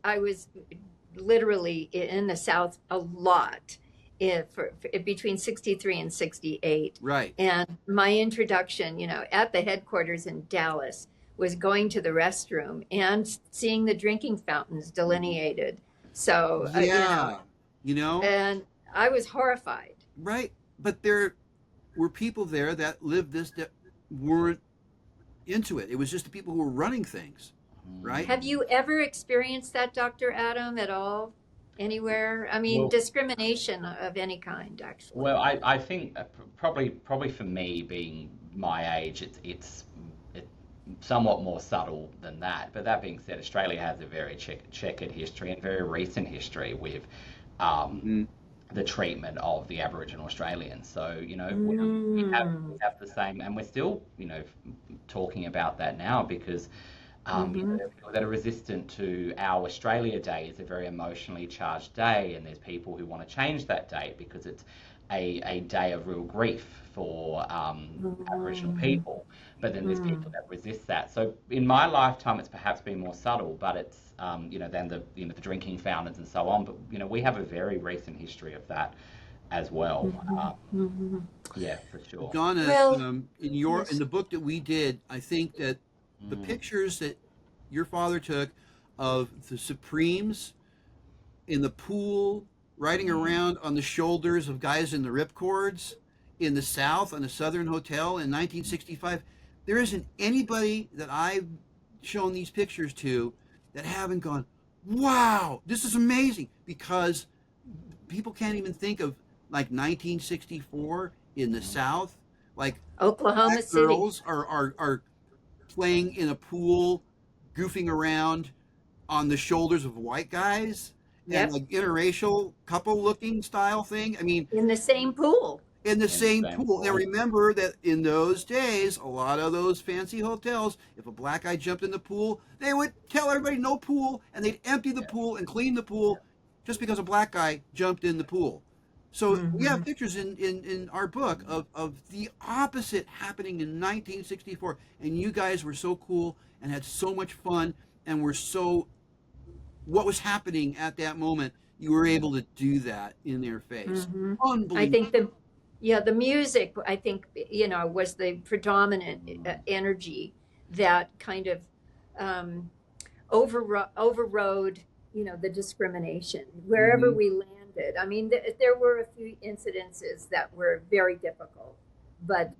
literally in the South a lot. For between 63 and 68. Right. And my introduction, at the headquarters in Dallas was going to the restroom and seeing the drinking fountains delineated. So, and I was horrified. Right. But there were people there that lived this that weren't into it. It was just the people who were running things. Right. Have you ever experienced that, Dr. Adam, at all? Anywhere? I mean, discrimination of any kind, actually. Well, I think probably for me, being my age, it's somewhat more subtle than that. But that being said, Australia has a very checkered history and very recent history with the treatment of the Aboriginal Australians. So, we have the same, and we're still, talking about that now because people that are resistant to our Australia Day is a very emotionally charged day, and there's people who want to change that date because it's a day of real grief for Aboriginal people. But then there's people that resist that. So in my lifetime, it's perhaps been more subtle, but it's than the drinking fountains and so on. But we have a very recent history of that as well. Yeah, for sure. Donna, in the book that we did, I think that the pictures that your father took of the Supremes in the pool, riding around on the shoulders of guys in the ripcords in the South on a Southern hotel in 1965, there isn't anybody that I've shown these pictures to that haven't gone, wow, this is amazing, because people can't even think of like 1964 in the South, like Oklahoma City. Girls are playing in a pool, goofing around on the shoulders of white guys, and like interracial couple looking style thing. I mean, in the same pool. In the same pool. Now remember that in those days, a lot of those fancy hotels, if a black guy jumped in the pool, they would tell everybody no pool, and they'd empty the pool and clean the pool just because a black guy jumped in the pool. So we have pictures in our book of the opposite happening in 1964. And you guys were so cool and had so much fun and were so, what was happening at that moment, you were able to do that in their face. Unbelievable. I think the music, I think, was the predominant energy that kind of overrode, the discrimination wherever we landed. I mean, there were a few incidences that were very difficult, but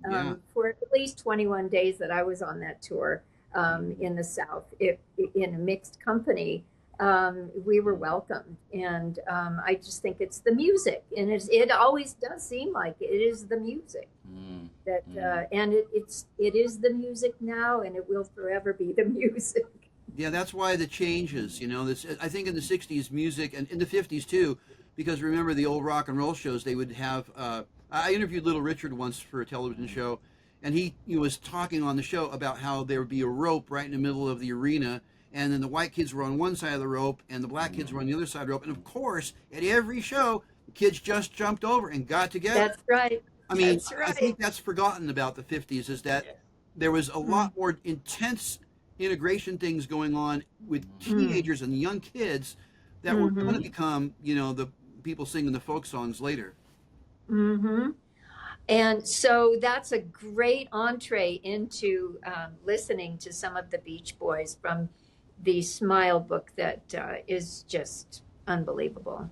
for at least 21 days that I was on that tour in the South, in a mixed company, we were welcomed. And I just think it's the music, and it always does seem like it is the music. That and it is the music now, and it will forever be the music. Yeah, that's why the changes, you know, this, I think in the 60s music and in the 50s too, because remember the old rock and roll shows, they would have, I interviewed Little Richard once for a television show, and he was talking on the show about how there would be a rope right in the middle of the arena, and then the white kids were on one side of the rope and the black kids were on the other side of the rope. And of course, at every show, the kids just jumped over and got together. That's right. I mean, That's right. I think that's forgotten about the 50s, is that there was a lot more intense integration things going on with teenagers and young kids that were going to become, you know, the people singing the folk songs later. And so that's a great entree into listening to some of the Beach Boys from the Smile book that is just unbelievable.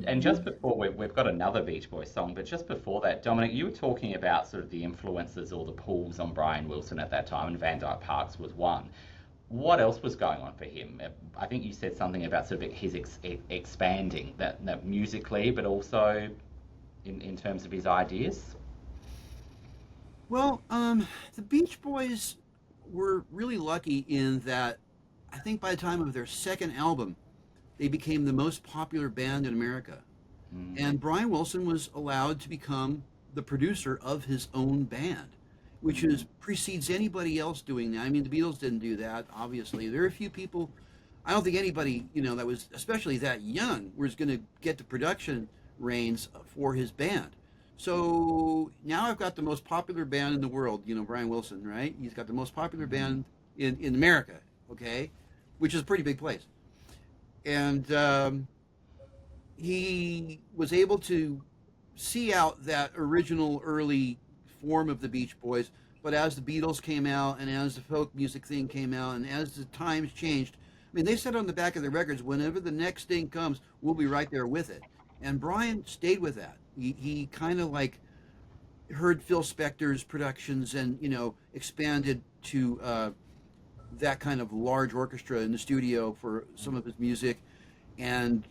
And just before, we've got another Beach Boys song, but just before that, Dominic, you were talking about sort of the influences or the pulls on Brian Wilson at that time, and Van Dyke Parks was one. What else was going on for him? I think you said something about sort of his expanding, that musically, but also in terms of his ideas. Well, the Beach Boys were really lucky in that I think by the time of their second album, they became the most popular band in America. And Brian Wilson was allowed to become the producer of his own band, which precedes anybody else doing that. I mean, the Beatles didn't do that, obviously. There are a few people, I don't think anybody, you know, that was especially that young was going to get the production reins for his band. So now I've got the most popular band in the world, you know, Brian Wilson, right? He's got the most popular band in America, okay? Which is a pretty big place. And he was able to see out that original early form of the Beach Boys, but as the Beatles came out and as the folk music thing came out and as the times changed, I mean, they said on the back of their records, whenever the next thing comes, we'll be right there with it. And Brian stayed with that. He kind of like heard Phil Spector's productions and, you know, expanded to that kind of large orchestra in the studio for some of his music. And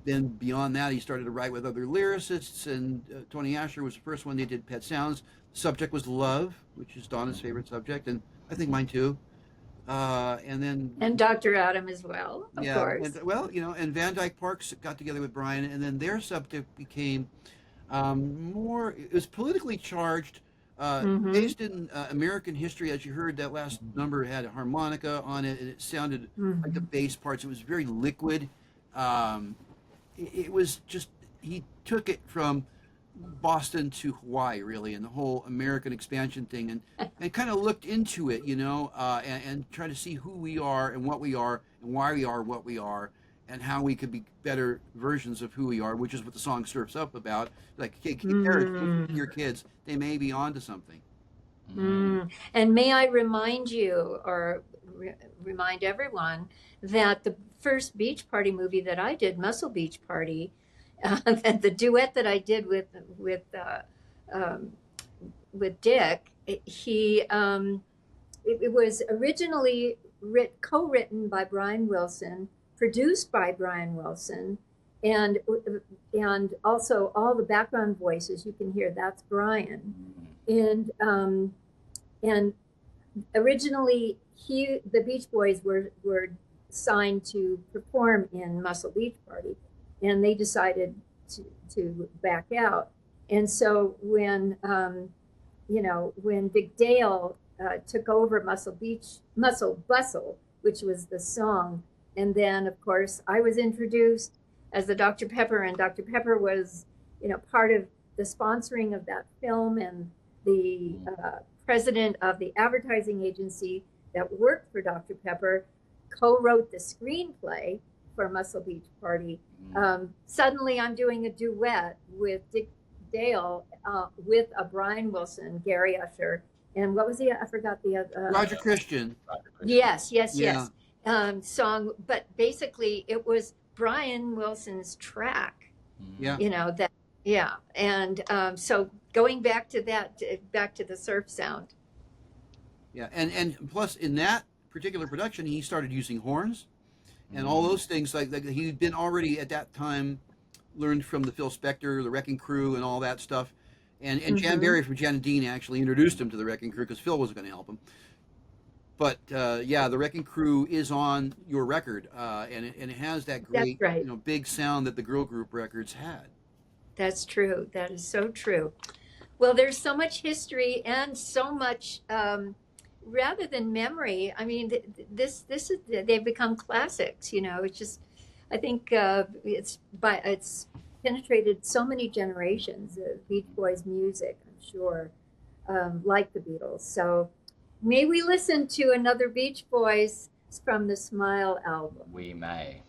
then beyond that, he started to write with other lyricists, and Tony Asher was the first one. They did Pet Sounds. The subject was love, which is Donna's favorite subject, and I think mine too. And Dr. Adam as well, of course. And, well, you know, and Van Dyke Parks got together with Brian, and then their subject became more, it was politically charged, based in American history. As you heard, that last number had a harmonica on it, and it sounded like the bass parts. It was very liquid. It was just, he took it from Boston to Hawaii, really, and the whole American expansion thing, and kind of looked into it, you know, and try to see who we are and what we are and why we are what we are and how we could be better versions of who we are, which is what the song Surf's Up about. Like, keep your kids, they may be onto something. And may I remind you, or remind everyone, that the first Beach Party movie that I did, Muscle Beach Party, the duet that I did with Dick, it was originally co-written by Brian Wilson, produced by Brian Wilson, and also all the background voices you can hear, that's Brian. And originally the Beach Boys were signed to perform in Muscle Beach Party, and they decided to back out. And so when Dick Dale took over Muscle Bustle, which was the song, and then of course I was introduced as the Dr. Pepper, and Dr. Pepper was, you know, part of the sponsoring of that film, and the president of the advertising agency that worked for Dr. Pepper co-wrote the screenplay for Muscle Beach Party. Suddenly I'm doing a duet with Dick Dale with a Brian Wilson, Gary Usher, and what was I forgot the other. Roger Christian. Yes, yes, Yeah. yes. Song, but basically it was Brian Wilson's track. Yeah. You know that. Yeah, and so going back to that, back to the surf sound. Yeah, and plus in that particular production, he started using horns and all those things like he'd been already at that time learned from the Phil Spector, the Wrecking Crew, and all that stuff. And Jan Berry from Jan and Dean actually introduced him to the Wrecking Crew because Phil wasn't going to help him. But yeah, the Wrecking Crew is on your record, and it has that great, That's right. you know, big sound that the girl group records had. That's true. That is so true. Well, there's so much history and so much, rather than memory. I mean, this is they've become classics. You know, it's just, I think it's penetrated so many generations of Beach Boys music. I'm sure, like the Beatles. So, may we listen to another Beach Boys from the Smile album? We may.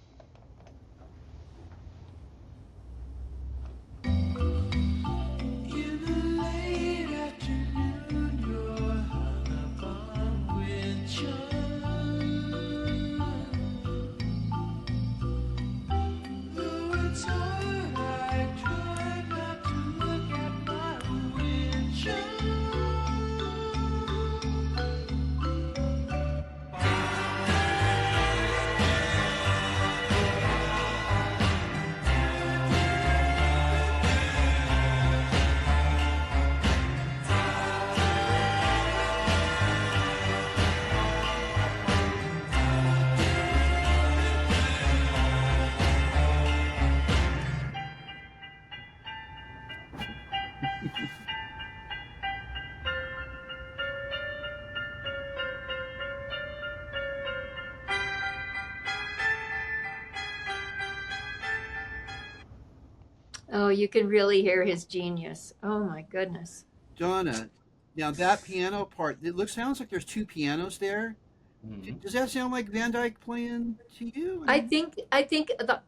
In the late afternoon, you're hung upon with charm. Though it's hard, I try not to look at my wind chime. Oh, you can really hear his genius. Oh my goodness. Donna, now that piano part, sounds like there's two pianos there. Does that sound like Van Dyke playing to you? I think the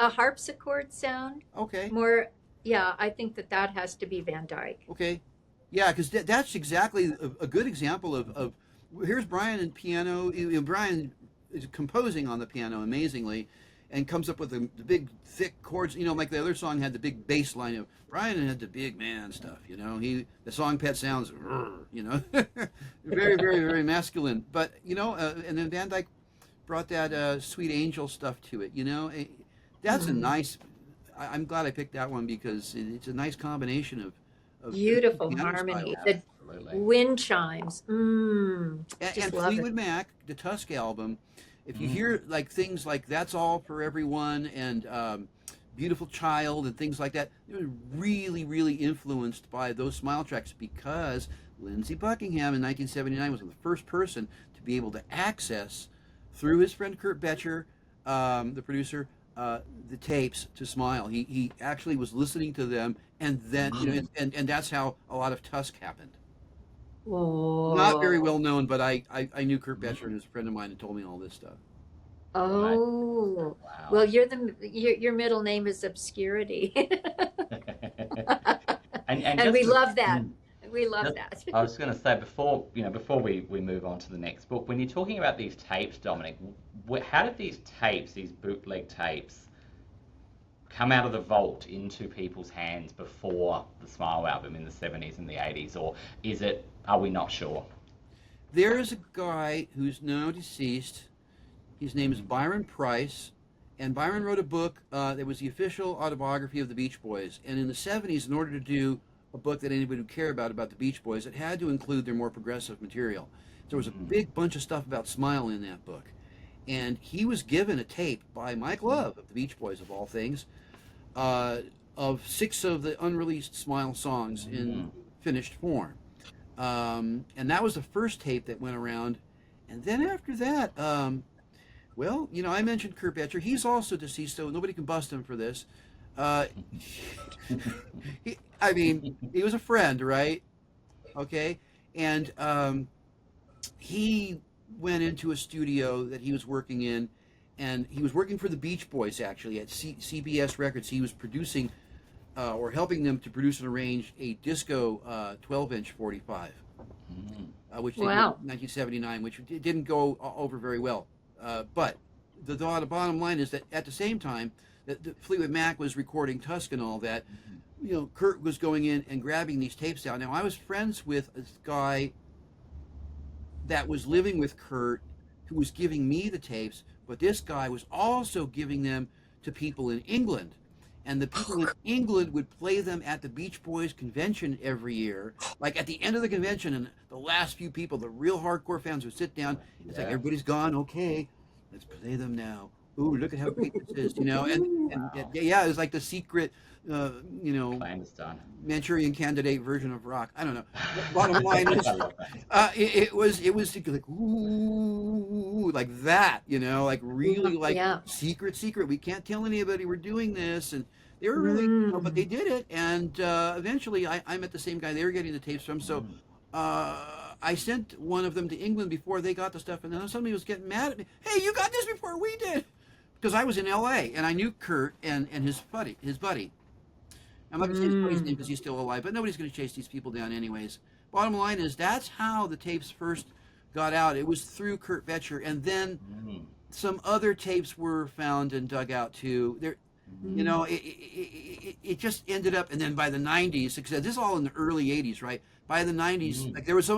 a harpsichord sound Okay. more. Yeah, I think that has to be Van Dyke. Okay. Yeah, because that's exactly a good example of here's Brian and piano. Brian is composing on the piano amazingly and comes up with the big, thick chords. You know, like the other song had the big bass line of Brian had the big man stuff. You know, the song Pet sounds, you know, very, very, very masculine. But, you know, and then Van Dyke brought that Sweet Angel stuff to it, you know. That's a nice, I'm glad I picked that one because it's a nice combination of Beautiful piano harmony. style. The Absolutely. wind chimes. And Just love Fleetwood it. Mac, the Tusk album, if you hear like things like That's All for Everyone and Beautiful Child and things like that, they were really, really influenced by those Smile tracks because Lindsey Buckingham in 1979 was the first person to be able to access, through his friend Kurt Betcher, the producer, the tapes to Smile. He actually was listening to them, and then you know, and that's how a lot of Tusk happened. Whoa. Not very well known, but I knew Kurt Betcher and his friend of mine and told me all this stuff. Oh. Wow. Well, your middle name is Obscurity. And just we to- love that. We love Just- that. I was going to say before we move on to the next book, when you're talking about these tapes, Dominic, how did these tapes, these bootleg tapes, come out of the vault into people's hands before the Smile album in the 70s and the 80s, or are we not sure? There is a guy who's now deceased. His name is Byron Price, and Byron wrote a book that was the official autobiography of the Beach Boys. And in the 70s, in order to do a book that anybody would care about the Beach Boys, it had to include their more progressive material. There was a big bunch of stuff about Smile in that book. And he was given a tape by Mike Love of the Beach Boys, of all things, of 6 of the unreleased Smile songs in finished form. And that was the first tape that went around. And then after that, well, you know, I mentioned Kurt Betcher. He's also deceased, so nobody can bust him for this. He was a friend, right? Okay. And he went into a studio that he was working in, and he was working for the Beach Boys actually at CBS Records. He was producing or helping them to produce and arrange a disco 12-inch 45, which they did in Wow. 1979, which didn't go over very well. But the bottom line is that at the same time that Fleetwood Mac was recording Tusk and all that, you know, Kurt was going in and grabbing these tapes out. Now, I was friends with a guy that was living with Kurt who was giving me the tapes, but this guy was also giving them to people in England. And the people in England would play them at the Beach Boys convention every year. Like at the end of the convention, and the last few people, the real hardcore fans, would sit down. It's like, everybody's gone. Okay, let's play them now. Ooh, look at how great this is, you know. And yeah, it was like the secret, you know, Clandestine. Manchurian Candidate version of rock. I don't know. Bottom line is, it was like ooh, like that, you know, like really like secret. We can't tell anybody we're doing this, and they were really, you know, but they did it, and eventually I met the same guy they were getting the tapes from, so I sent one of them to England before they got the stuff, and then somebody was getting mad at me. Hey, you got this before we did, because I was in L.A. and I knew Kurt and his buddy. I'm not going to say his buddy's name because he's still alive, but nobody's going to chase these people down anyways. Bottom line is that's how the tapes first got out. It was through Kurt Vetcher, and then some other tapes were found and dug out too. There, you know, it just ended up, and then by the 90s, because this is all in the early 80s, right? By the 90s, like there was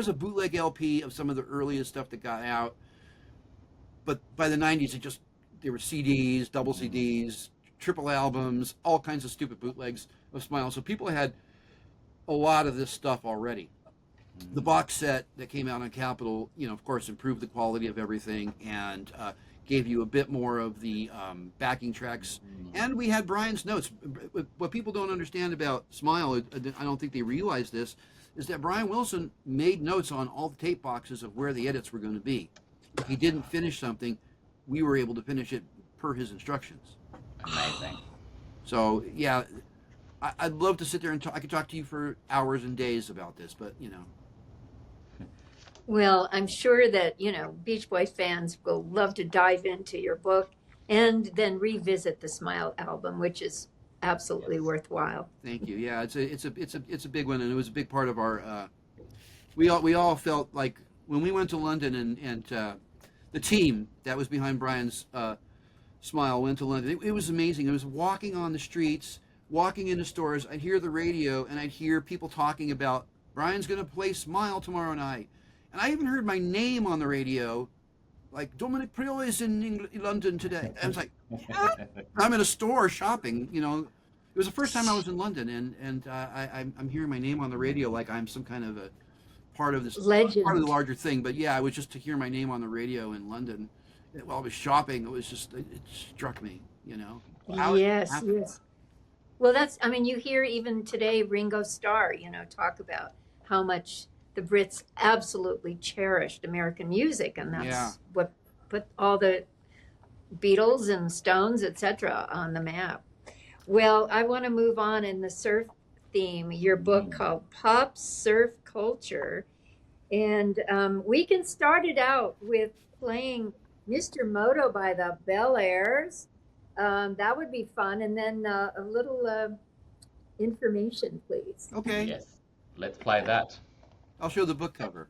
a bootleg LP of some of the earliest stuff that got out, but by the 90s, there were CDs, double CDs, triple albums, all kinds of stupid bootlegs of Smile. So people had a lot of this stuff already. The box set that came out on Capitol, you know, of course, improved the quality of everything and gave you a bit more of the backing tracks. And we had Brian's notes. What people don't understand about Smile, I don't think they realize this, is that Brian Wilson made notes on all the tape boxes of where the edits were going to be. If he didn't finish something, we were able to finish it per his instructions. Amazing. So yeah, I'd love to sit there and talk. I could talk to you for hours and days about this, but you know. Well, I'm sure that, you know, Beach Boys fans will love to dive into your book and then revisit the Smile album, which is absolutely worthwhile. Thank you. Yeah, it's a big one, and it was a big part of our. We all felt like when we went to London and the team that was behind Brian's Smile went to London. It was amazing. It was walking on the streets, walking into stores. I'd hear the radio, and I'd hear people talking about Brian's going to play Smile tomorrow night. And I even heard my name on the radio, like Domenic Priore is in London today. I was like, yeah. I'm in a store shopping. You know, it was the first time I was in London, and I'm hearing my name on the radio like I'm some kind of a part of this legend, part of the larger thing. But yeah, it was just to hear my name on the radio in London while I was shopping. It struck me. You know. Yes. Well, I mean, you hear even today Ringo Starr, you know, talk about how much the Brits absolutely cherished American music, and that's what put all the Beatles and Stones, etc., on the map. Well, I want to move on in the surf theme, your book called Pop Surf Culture, and we can start it out with playing Mr. Moto by the Bel Airs. That would be fun, and then a little information, please. Okay. Yes, let's play that. I'll show the book cover.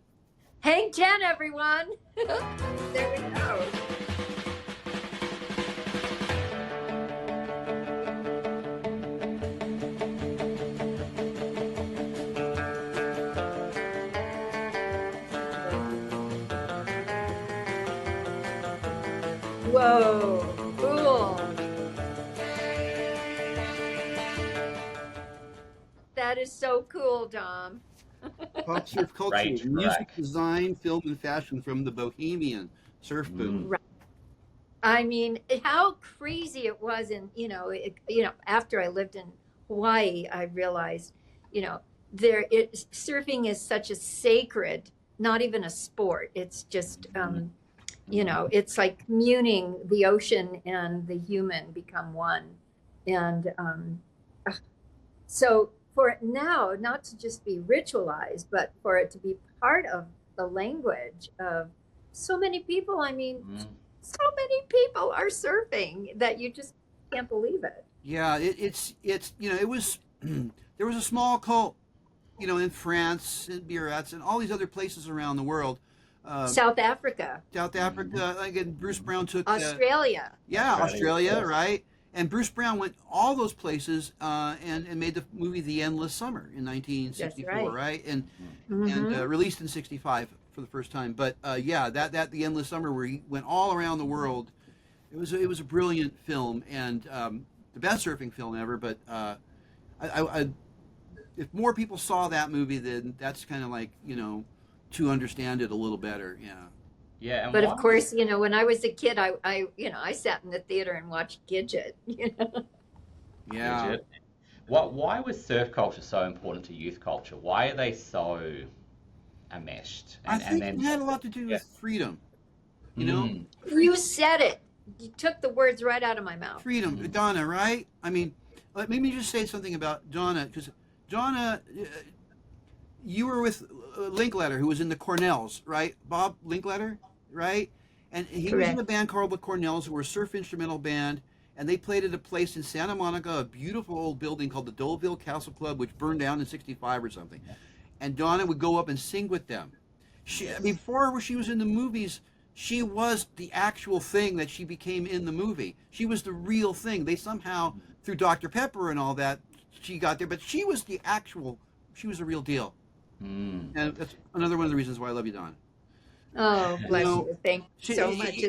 Hang 10, everyone. There we go. Whoa, cool. That is so cool, Dom. Pop surf culture, Right, music, correct. design, film, and fashion from the bohemian surf boom. Right. I mean, how crazy it was, and after I lived in Hawaii, I realized, surfing is such a sacred, not even a sport. It's just, it's like communing. The ocean and the human become one, and so for it now not to just be ritualized, but for it to be part of the language of so many people. I mean, Mm. so many people are surfing that you just can't believe it. Yeah, it's it was there was a small cult, in France, in Gerace, and all these other places around the world. South Africa, South Africa, again, Bruce Brown took Australia. Australia, right? And Bruce Brown went all those places and made the movie The Endless Summer in 1964, That's right? And Mhm. released in '65 for the first time. But yeah, that The Endless Summer, where he went all around the world, it was a brilliant film and the best surfing film ever. But I if more people saw that movie, then that's kind of like to understand it a little better. Yeah. Yeah, and But of why? course, when I was a kid, I sat in the theater and watched Gidget. Yeah. Legit. Why was surf culture so important to youth culture? Why are they so enmeshed? I And think then it had a lot to do yeah. with freedom. You know, Mm, You said it. You took the words right out of my mouth. freedom, Donna, right? I mean, let me just say something about Donna, because Donna, you were with Linkletter, who was in the Cornells, right? Bob Linkletter, right? And he was in Correct. a band called the Cornells, who were a surf instrumental band, and they played at a place in Santa Monica, a beautiful old building called the Doleville Castle Club, which burned down in '65 or something. And Donna would go up and sing with them. Before she was in the movies, she was the actual thing that she became in the movie. She was the real thing. They somehow, through Dr. Pepper and all that, she got there, but she was the real deal. mm. And that's another one of the reasons why I love you, Don. Oh, bless No. you. Thank you so much.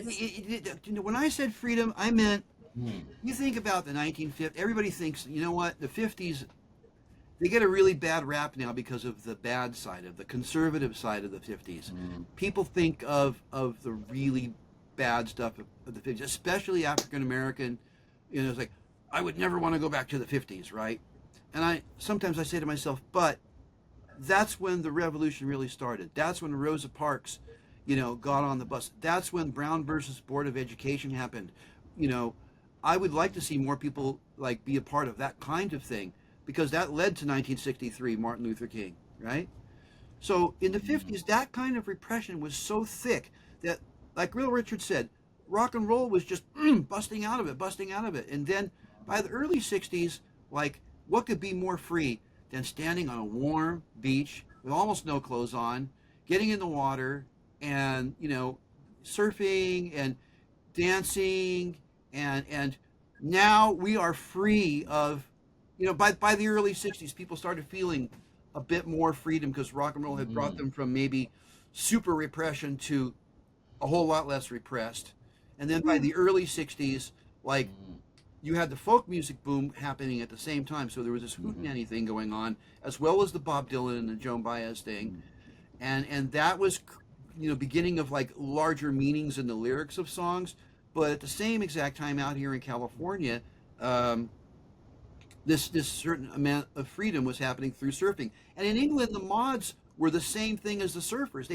When I said freedom, I meant, Mm. you think about the 1950s, everybody thinks, you know what, the 50s, they get a really bad rap now because of the bad side of the conservative side of the 50s. People think of the really bad stuff of the 50s, especially African American. It's like, I would never want to go back to the 50s, right? And sometimes I say to myself, but that's when the revolution really started. That's when Rosa Parks, got on the bus. That's when Brown versus Board of Education happened. I would like to see more people be a part of that kind of thing, because that led to 1963, Martin Luther King, right? So in the 50s, that kind of repression was so thick that, like Little Richard said, rock and roll was just busting out of it. And then by the early 60s, what could be more free than standing on a warm beach with almost no clothes on, getting in the water and, surfing and dancing, and now we are free of, by the early 60s, people started feeling a bit more freedom because rock and roll had brought them from maybe super repression to a whole lot less repressed. And then by the early 60s, you had the folk music boom happening at the same time. So there was this hootenanny thing going on, as well as the Bob Dylan and the Joan Baez thing. And that was, beginning of larger meanings in the lyrics of songs. But at the same exact time out here in California, this certain amount of freedom was happening through surfing. And in England, the mods were the same thing as the surfers.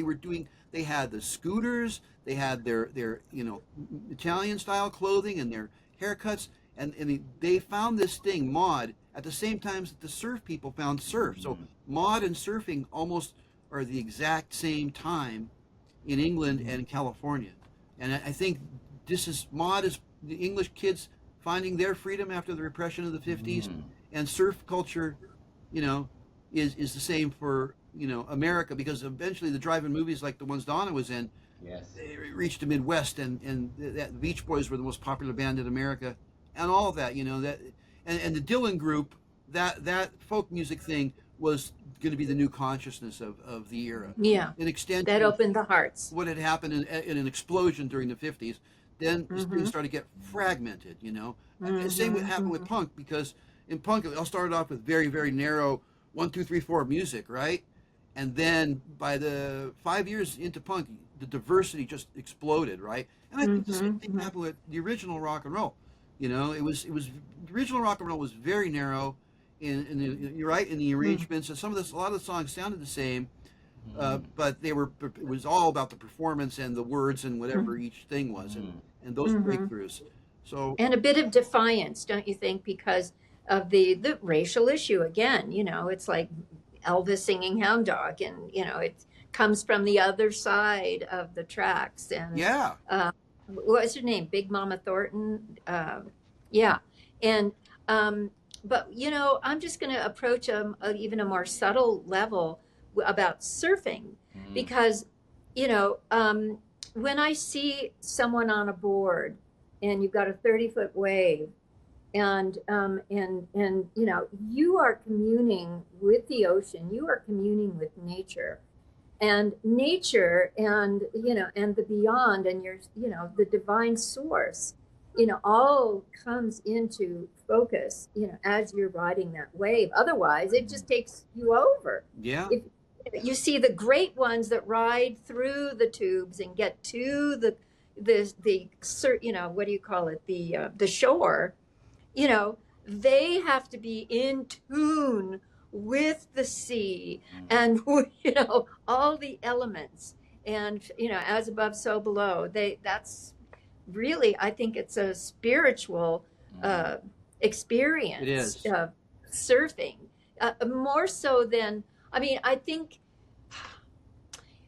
They had the scooters, they had their Italian style clothing and their haircuts, and they found this thing, mod, at the same time that the surf people found surf. So mod and surfing almost are the exact same time in England and California. And I think mod is the English kids finding their freedom after the repression of the 50s, and surf culture, is the same for, America, because eventually the drive-in movies like the ones Donna was in, Yes. they reached the Midwest, and the Beach Boys were the most popular band in America, and all of that, and the Dylan group, that folk music thing was going to be the new consciousness of the era. Yeah. An extension That of opened the hearts. what had happened in an explosion during the 50s. Then things started to get fragmented, And the same would happen with punk, because in punk, it all started off with very, very narrow 1, 2, 3, 4 music, right? And then by the 5 years into punk, the diversity just exploded, right? And I think the same thing happened with the original rock and roll. It was the original rock and roll was very narrow you're right, in the arrangements, and a lot of the songs sounded the same. But it was all about the performance and the words and whatever each thing was, and those breakthroughs. So, And a bit of defiance, don't you think, because of the racial issue again? It's like Elvis singing Hound Dog, and it's comes from the other side of the tracks. And Yeah. what was her name? Big Mama Thornton. Yeah. And, but you know, I'm just going to approach even a more subtle level about surfing, because, you know, when I see someone on a board and you've got a 30-foot wave, and you know, you are communing with the ocean, you are communing with nature, and you know, and the beyond, and your, you know, the divine source, you know, all comes into focus, you know, as you're riding that wave. Otherwise it just takes you over. Yeah. If you see the great ones that ride through the tubes and get to the you know, what do you call it, the shore, you know, they have to be in tune with the sea and, you know, all the elements, and, you know, as above, so below. That's really, I think it's a spiritual experience. It is. Surfing, more so than, I mean, I think,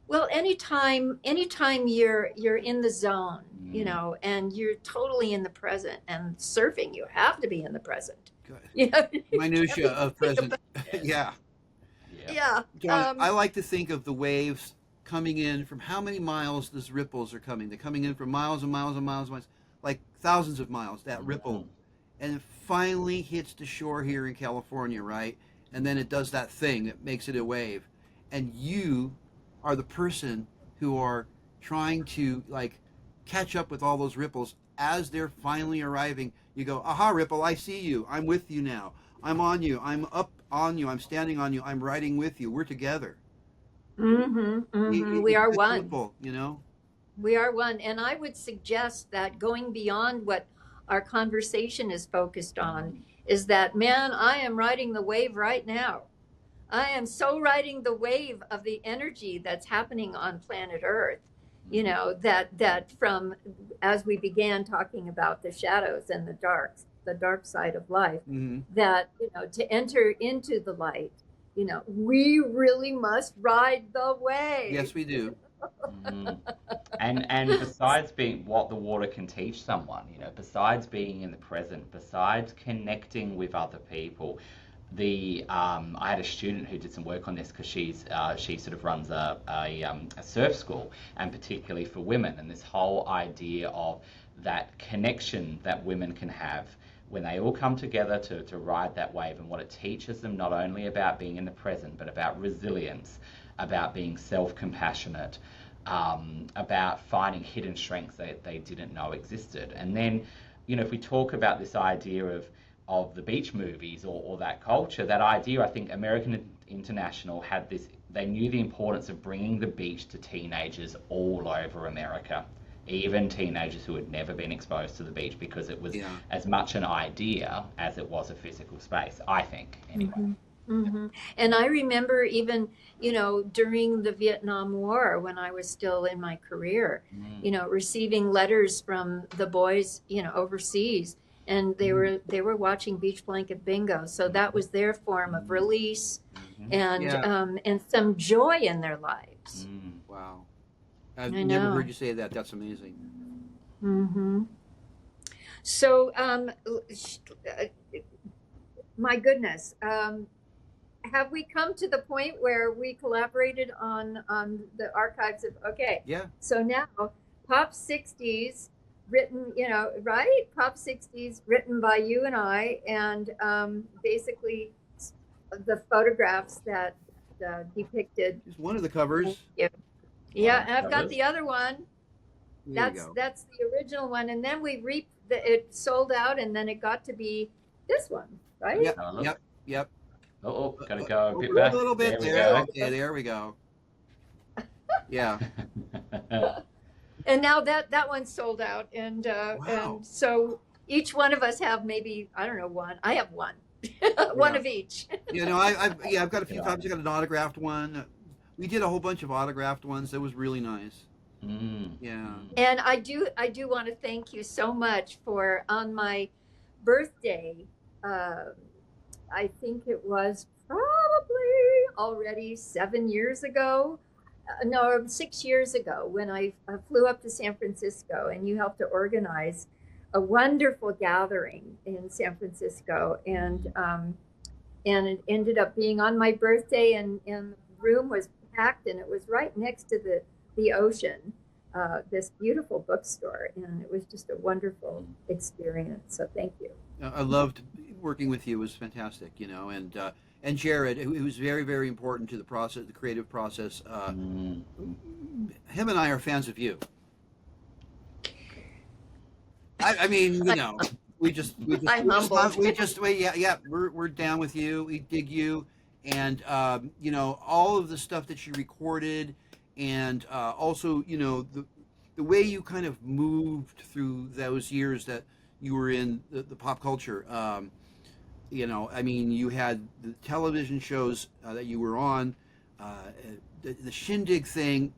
well, anytime you're in the zone, you know, and you're totally in the present, and surfing, you have to be in the present. Good. You know? Minutia of present. Yeah. Yeah. John, I like to think of the waves coming in from how many miles those ripples are coming. They're coming in from miles and miles and miles and miles, like thousands of miles, that ripple. And it finally hits the shore here in California, right? And then it does that thing that makes it a wave. And you are the person who are trying to, like, catch up with all those ripples as they're finally arriving. You go, aha, ripple, I see you. I'm with you now. I'm on you. I'm up on you. I'm standing on you. I'm riding with you. We're together. We are one. Ripple, you know? We are one. And I would suggest that going beyond what our conversation is focused on is that, man, I am riding the wave right now. I am so riding the wave of the energy that's happening on planet Earth. You know, that from, as we began talking about the shadows and the dark side of life, that, you know, to enter into the light, you know, we really must ride the wave. Yes, we do. And besides being what the water can teach someone, you know, besides being in the present, besides connecting with other people, I had a student who did some work on this, because she sort of runs a surf school, and particularly for women, and this whole idea of that connection that women can have when they all come together to ride that wave, and what it teaches them, not only about being in the present, but about resilience, about being self-compassionate, about finding hidden strengths that they didn't know existed. And then, you know, if we talk about this idea of the beach movies or that culture, that idea, I think American International had this, they knew the importance of bringing the beach to teenagers all over America, even teenagers who had never been exposed to the beach, because it was as much an idea as it was a physical space, I think, anyway. And I remember even, you know, during the Vietnam War, when I was still in my career, you know, receiving letters from the boys, you know, overseas, and they were watching Beach Blanket Bingo, so that was their form of release and some joy in their lives. Wow, I've never heard you say that. That's amazing. So, my goodness, have we come to the point where we collaborated on the archives of? Okay, so now Pop Sixties. Written, you know, right? Pop Sixties, written by you and I, and basically the photographs that depicted. Just one of the covers. Yeah, and I've got the other one. That's the original one, and then it sold out, and then it got to be this one, right? Yep. Oh, gotta go a bit back. A little bit there. Okay, there we go. Yeah. And now that one's sold out, and so each one of us have maybe, I don't know, one. I have one, one of each. You know, I've got a few copies. I got an autographed one. We did a whole bunch of autographed ones. That was really nice. Yeah. And I do want to thank you so much for, on my birthday, I think it was probably already 7 years ago. no, 6 years ago when I flew up to San Francisco, and you helped to organize a wonderful gathering in San Francisco, and it ended up being on my birthday, and the room was packed, and it was right next to the ocean, this beautiful bookstore, and it was just a wonderful experience. So thank you. I loved working with you. It was fantastic, you know, and Jared, it was very, very important to the process, the creative process. Him and I are fans of you. I mean, you know, I'm humbled. we're down with you. We dig you, and you know, all of the stuff that you recorded, and also, you know, the way you kind of moved through those years that you were in the pop culture. You know, I mean, you had the television shows that you were on, the Shindig thing.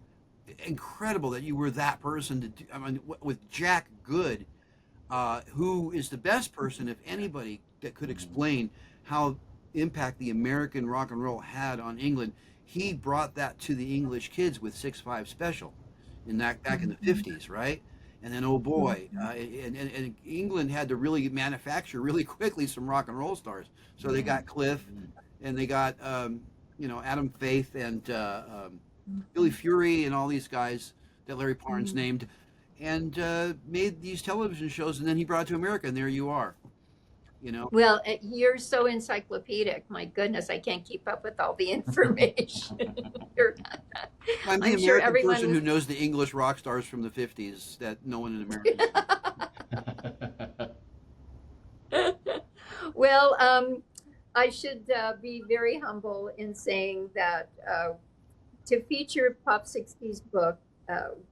Incredible that you were that person to do. I mean, with Jack Good, who is the best person, if anybody, that could explain how impact the American rock and roll had on England. He brought that to the English kids with 6-5 Special, back in the 50s, right? And then, oh boy, and England had to really manufacture really quickly some rock and roll stars. So they got Cliff, and they got you know, Adam Faith, and Billy Fury, and all these guys that Larry Parnes named, and made these television shows. And then he brought it to America, and there you are. You know. Well, you're so encyclopedic. My goodness, I can't keep up with all the information. I'm the I'm American sure everyone person who knows the English rock stars from the 50s that no one in America knows. Well, I should be very humble in saying that to feature Pop Sixties book,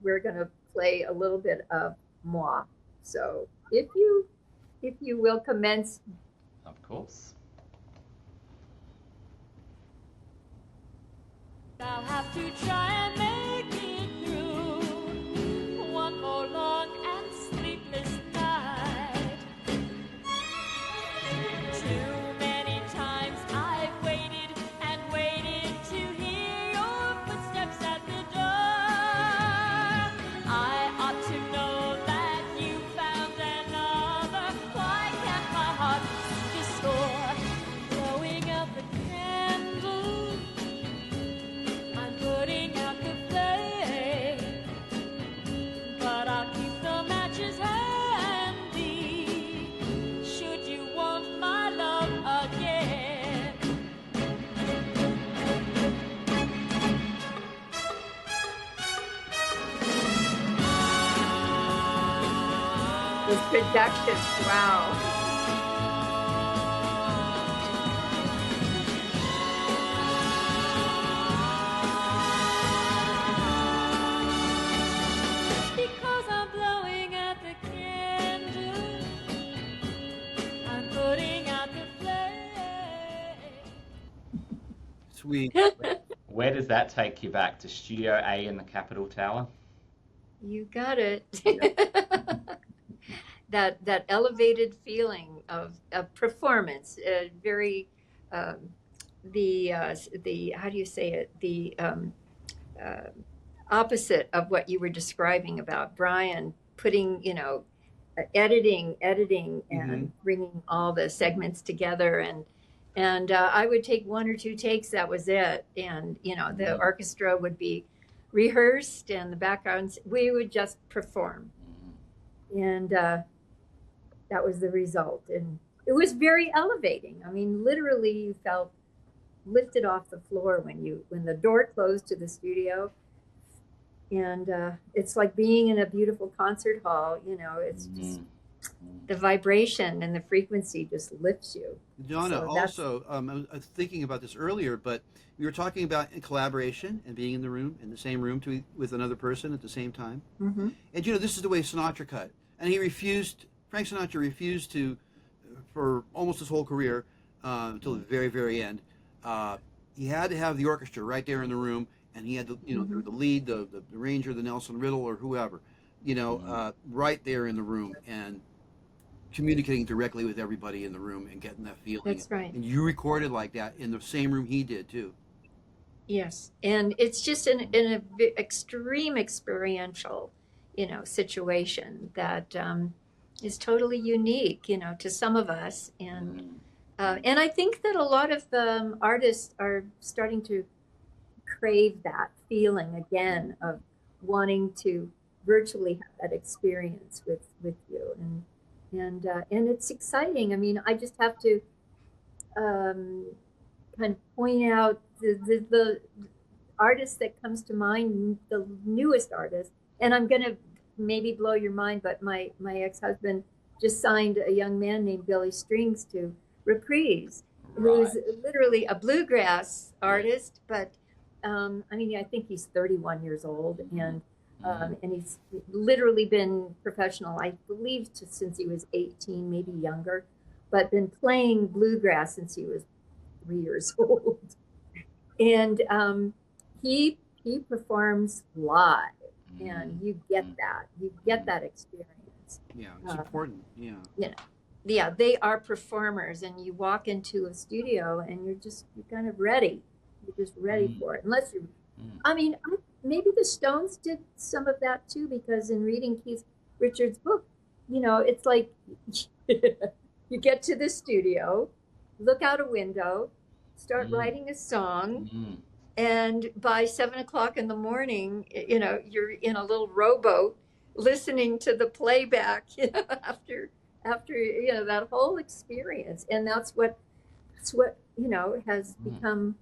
we're going to play a little bit of Moi. So if you will commence. Of course. I'll have to try and make it through one more long and sleepless night. Too many times I've waited and waited to hear your footsteps at the door. I ought to know that you found another. Why can't my heart keep the score? Blowing out the candle, I'm putting out the flame, but I'll keep the matches handy should you want my love again. This production, wow. Because I'm blowing out the candle, I'm putting out the flame. Sweet. Where does that take you back to Studio A in the Capitol Tower? You got it. That elevated feeling of performance, very the how do you say it, the opposite of what you were describing about Brian putting, you know, editing and bringing all the segments together, and I would take one or two takes, that was it, and you know, the orchestra would be rehearsed and the backgrounds, we would just perform, and that was the result. And it was very elevating. I mean, literally you felt lifted off the floor when the door closed to the studio, and it's like being in a beautiful concert hall, you know. It's just the vibration and the frequency just lifts you. Donna, So that's- also, I was thinking about this earlier, but we were talking about collaboration and being in the room, in the same room with another person at the same time. Mhm. And you know, this is the way Sinatra cut, and Frank Sinatra refused to, for almost his whole career, until the very, very end. He had to have the orchestra right there in the room, and he had the, you know, the lead, the ranger, the Nelson Riddle, or whoever, you know, right there in the room, and communicating directly with everybody in the room and getting that feeling. That's right. And you recorded like that in the same room he did too. Yes, and it's just in a extreme experiential, situation that is totally unique, to some of us, and I think that a lot of artists are starting to crave that feeling again of wanting to virtually have that experience with you, and it's exciting. I mean, I just have to kind of point out the artist that comes to mind, the newest artist, and I'm going to maybe blow your mind, but my ex-husband just signed a young man named Billy Strings to Reprise, who's literally a bluegrass artist, but I mean, I think he's 31 years old, and he's literally been professional, I believe, since he was 18, maybe younger, but been playing bluegrass since he was 3 years old. And he performs live, and you get that experience. Yeah, it's important. Yeah. Yeah, they are performers, and you walk into a studio and you're kind of ready. You're just ready for it. Unless you, I mean, maybe the Stones did some of that too, because in reading Keith Richards' book, it's like you get to the studio, look out a window, start writing a song, and by 7 o'clock in the morning, you're in a little rowboat listening to the playback, after that whole experience. And that's what has become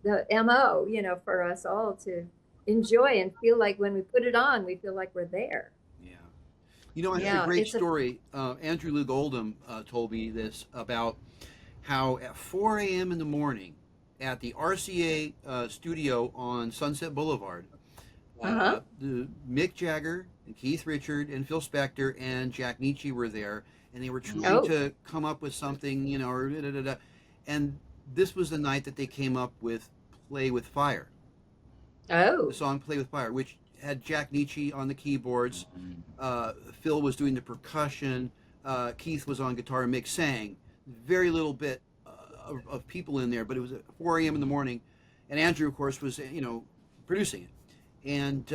the MO, for us all to enjoy and feel like when we put it on, we feel like we're there. Yeah. I had a great story. Andrew Lou Goldham told me this about how at 4 a.m. in the morning at the RCA studio on Sunset Boulevard, the Mick Jagger and Keith Richard and Phil Spector and Jack Nietzsche were there, and they were trying to come up with something, and this was the night that they came up with Play with Fire. The song Play with Fire, which had Jack Nietzsche on the keyboards, Phil was doing the percussion, Keith was on guitar, and Mick sang. Very little bit of people in there, but it was at 4 a.m. in the morning, and Andrew, of course, was producing it. And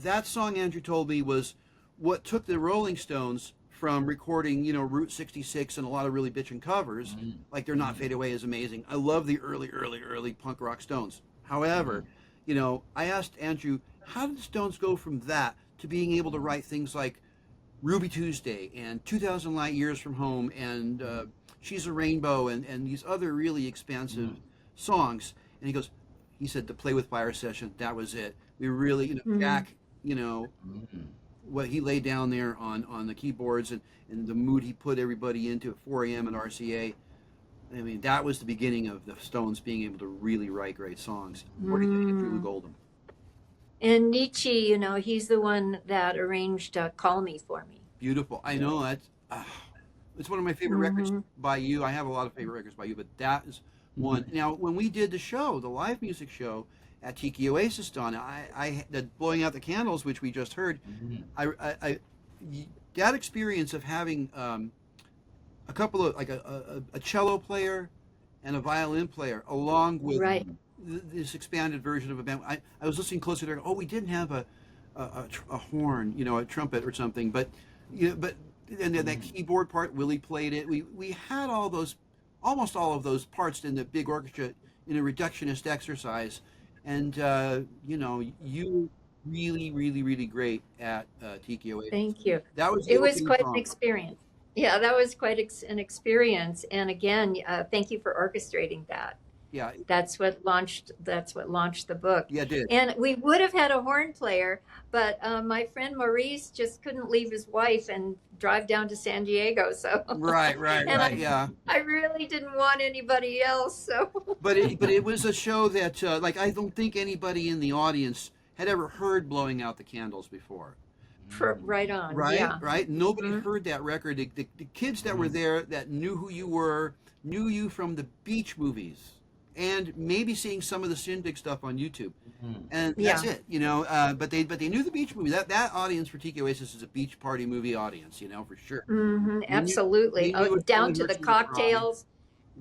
that song, Andrew told me, was what took the Rolling Stones from recording, Route 66 and a lot of really bitchin' covers, like They're Not Fade Away is amazing. I love the early punk rock Stones. However, I asked Andrew, how did the Stones go from that to being able to write things like Ruby Tuesday and 2,000 Light Years from Home and She's a Rainbow and these other really expansive songs? And he said the Play with Fire session, that was it. We really, Jack, what he laid down there on the keyboards and the mood he put everybody into at 4 a.m. at RCA. I mean, that was the beginning of the Stones being able to really write great songs, according to Andrew Lou Goldham. And Nietzsche, he's the one that arranged Call Me for me. Beautiful. I know that's it's one of my favorite records by you. I have a lot of favorite records by you, but that is one. Now, when we did the show, the live music show at Tiki Oasis, Donna, I the Blowing Out the Candles, which we just heard, that experience of having a couple of, like a cello player and a violin player, along with this expanded version of a band. I was listening closer there. Oh, we didn't have a horn, a trumpet or something, but and then that keyboard part, Willie played it. We had almost all of those parts in the big orchestra in a reductionist exercise, and you really, really, really great at Tiki Oasis. Thank you. It was quite an experience. Yeah, that was quite an experience. And again, thank you for orchestrating that. Yeah, that's what launched the book. Yeah, it did. And we would have had a horn player, but my friend Maurice just couldn't leave his wife and drive down to San Diego. So right. Yeah, I really didn't want anybody else. So, but it was a show that I don't think anybody in the audience had ever heard Blowing Out the Candles before. Right on. Right, yeah. Right. Nobody heard that record. The kids that were there that knew who you were knew you from the Beach movies. And maybe seeing some of the Shindig stuff on YouTube, and that's it, But they knew the Beach movie. That audience for Tiki Oasis is a beach party movie audience, for sure. Absolutely. Down to the cocktails.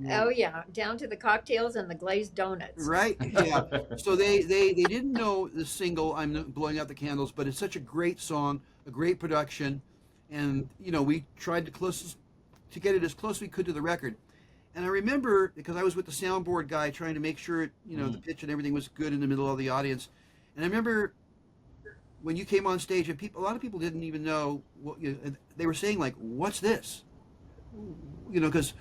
Oh yeah, down to the cocktails and the glazed donuts. Right? Yeah. So they didn't know the single "I'm Blowing Out the Candles," but it's such a great song, a great production, and we tried to get it as close as we could to the record. And I remember because I was with the soundboard guy trying to make sure the pitch and everything was good in the middle of the audience, and I remember when you came on stage and a lot of people didn't even know what they were saying, like, "What's this?" Because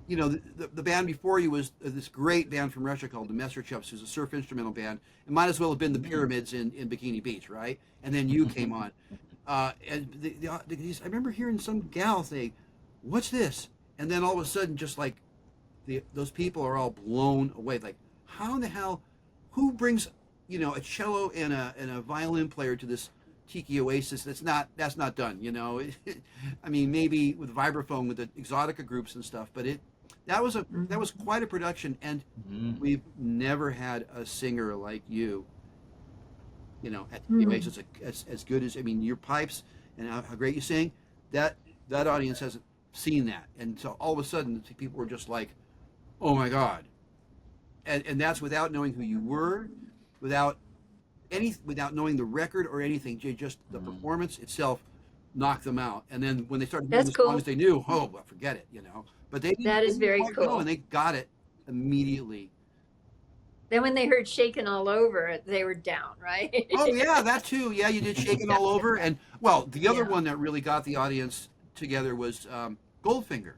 the band before you was this great band from Russia called the Messerchups, who's a surf instrumental band. It might as well have been the Pyramids in Bikini Beach, right? And then you came on. And I remember hearing some gal say, "What's this?" And then all of a sudden, just like those people are all blown away. Like, how in the hell, who brings, a cello and a violin player to this tiki oasis? That's not done, I mean, maybe with vibraphone with the Exotica groups and stuff, but that was quite a production, and we've never had a singer like you, at the Oasis as good as, I mean, your pipes and how great you sing. That audience hasn't seen that, and so all of a sudden people were just like, "Oh my God!" And that's without knowing who you were, without knowing the record or anything. Just the performance itself knocked them out. And then when they started doing the songs they knew, well, forget it, But they didn't, That is very cool. and they got it immediately. Then when they heard "Shaking All Over," they were down, right? Oh yeah, that too. Yeah, you did "Shaking All Over," and the other one that really got the audience together was Goldfinger,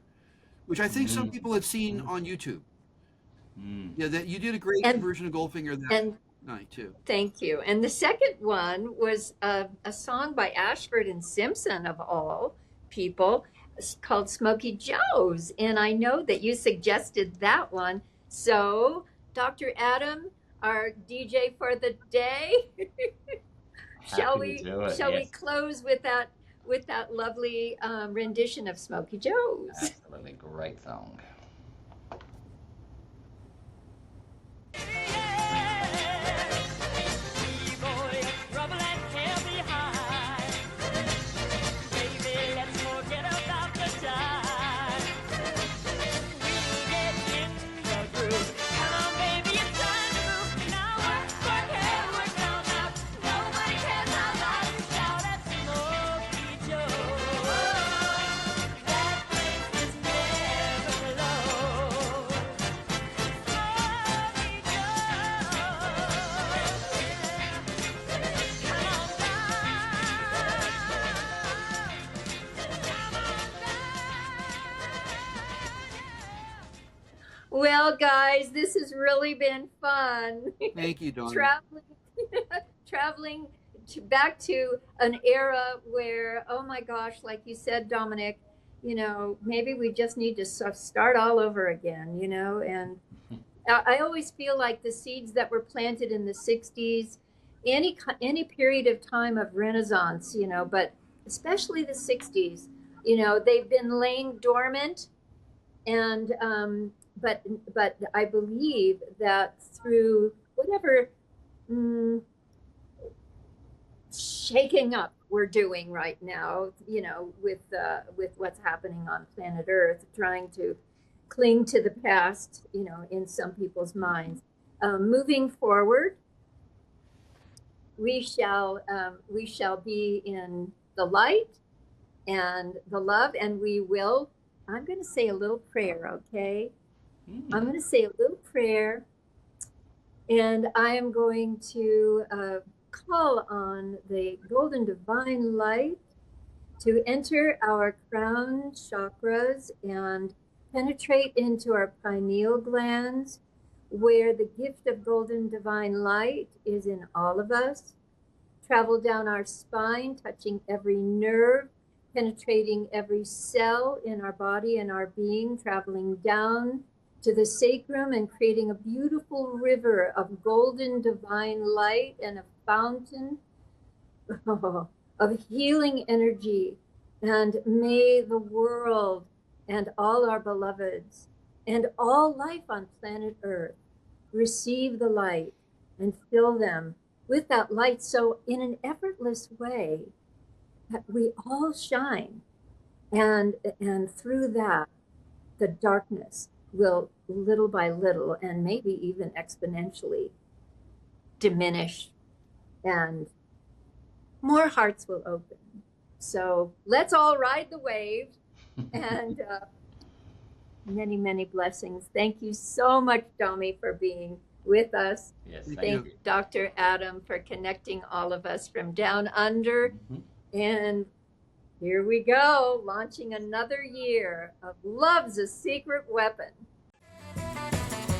which I think some people had seen on YouTube. Yeah, that you did a great version of Goldfinger that night too. Thank you. And the second one was a song by Ashford and Simpson, of all people, called "Smokey Joe's," and I know that you suggested that one. So, Dr. Adam, our DJ for the day, shall we close with that lovely rendition of "Smokey Joe's"? Absolutely great song. Well, guys, this has really been fun. Thank you, Donna. Traveling back to an era where, oh my gosh, like you said, Domenic, maybe we just need to start all over again, and I always feel like the seeds that were planted in the 60s, any period of time of Renaissance, but especially the 60s, they've been laying dormant, and but I believe that through whatever shaking up we're doing right now, with what's happening on planet Earth, trying to cling to the past, in some people's minds. Moving forward, we shall be in the light and the love, and we will. I'm going to say a little prayer, okay? I'm going to say a little prayer, and I am going to call on the golden divine light to enter our crown chakras and penetrate into our pineal glands, where the gift of golden divine light is in all of us. Travel down our spine, touching every nerve, penetrating every cell in our body and our being, traveling down to the sacrum and creating a beautiful river of golden divine light and a fountain of healing energy. And may the world and all our beloveds and all life on planet Earth receive the light and fill them with that light, so in an effortless way that we all shine, and through that the darkness will little by little and maybe even exponentially diminish, and more hearts will open. So let's all ride the wave, and many, many blessings. Thank you so much, Domi, for being with us. Yes, Thank Thank you. Dr. Adam for connecting all of us from down under. Mhm. And here we go, launching another year of Love's a Secret Weapon.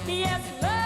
Yes, love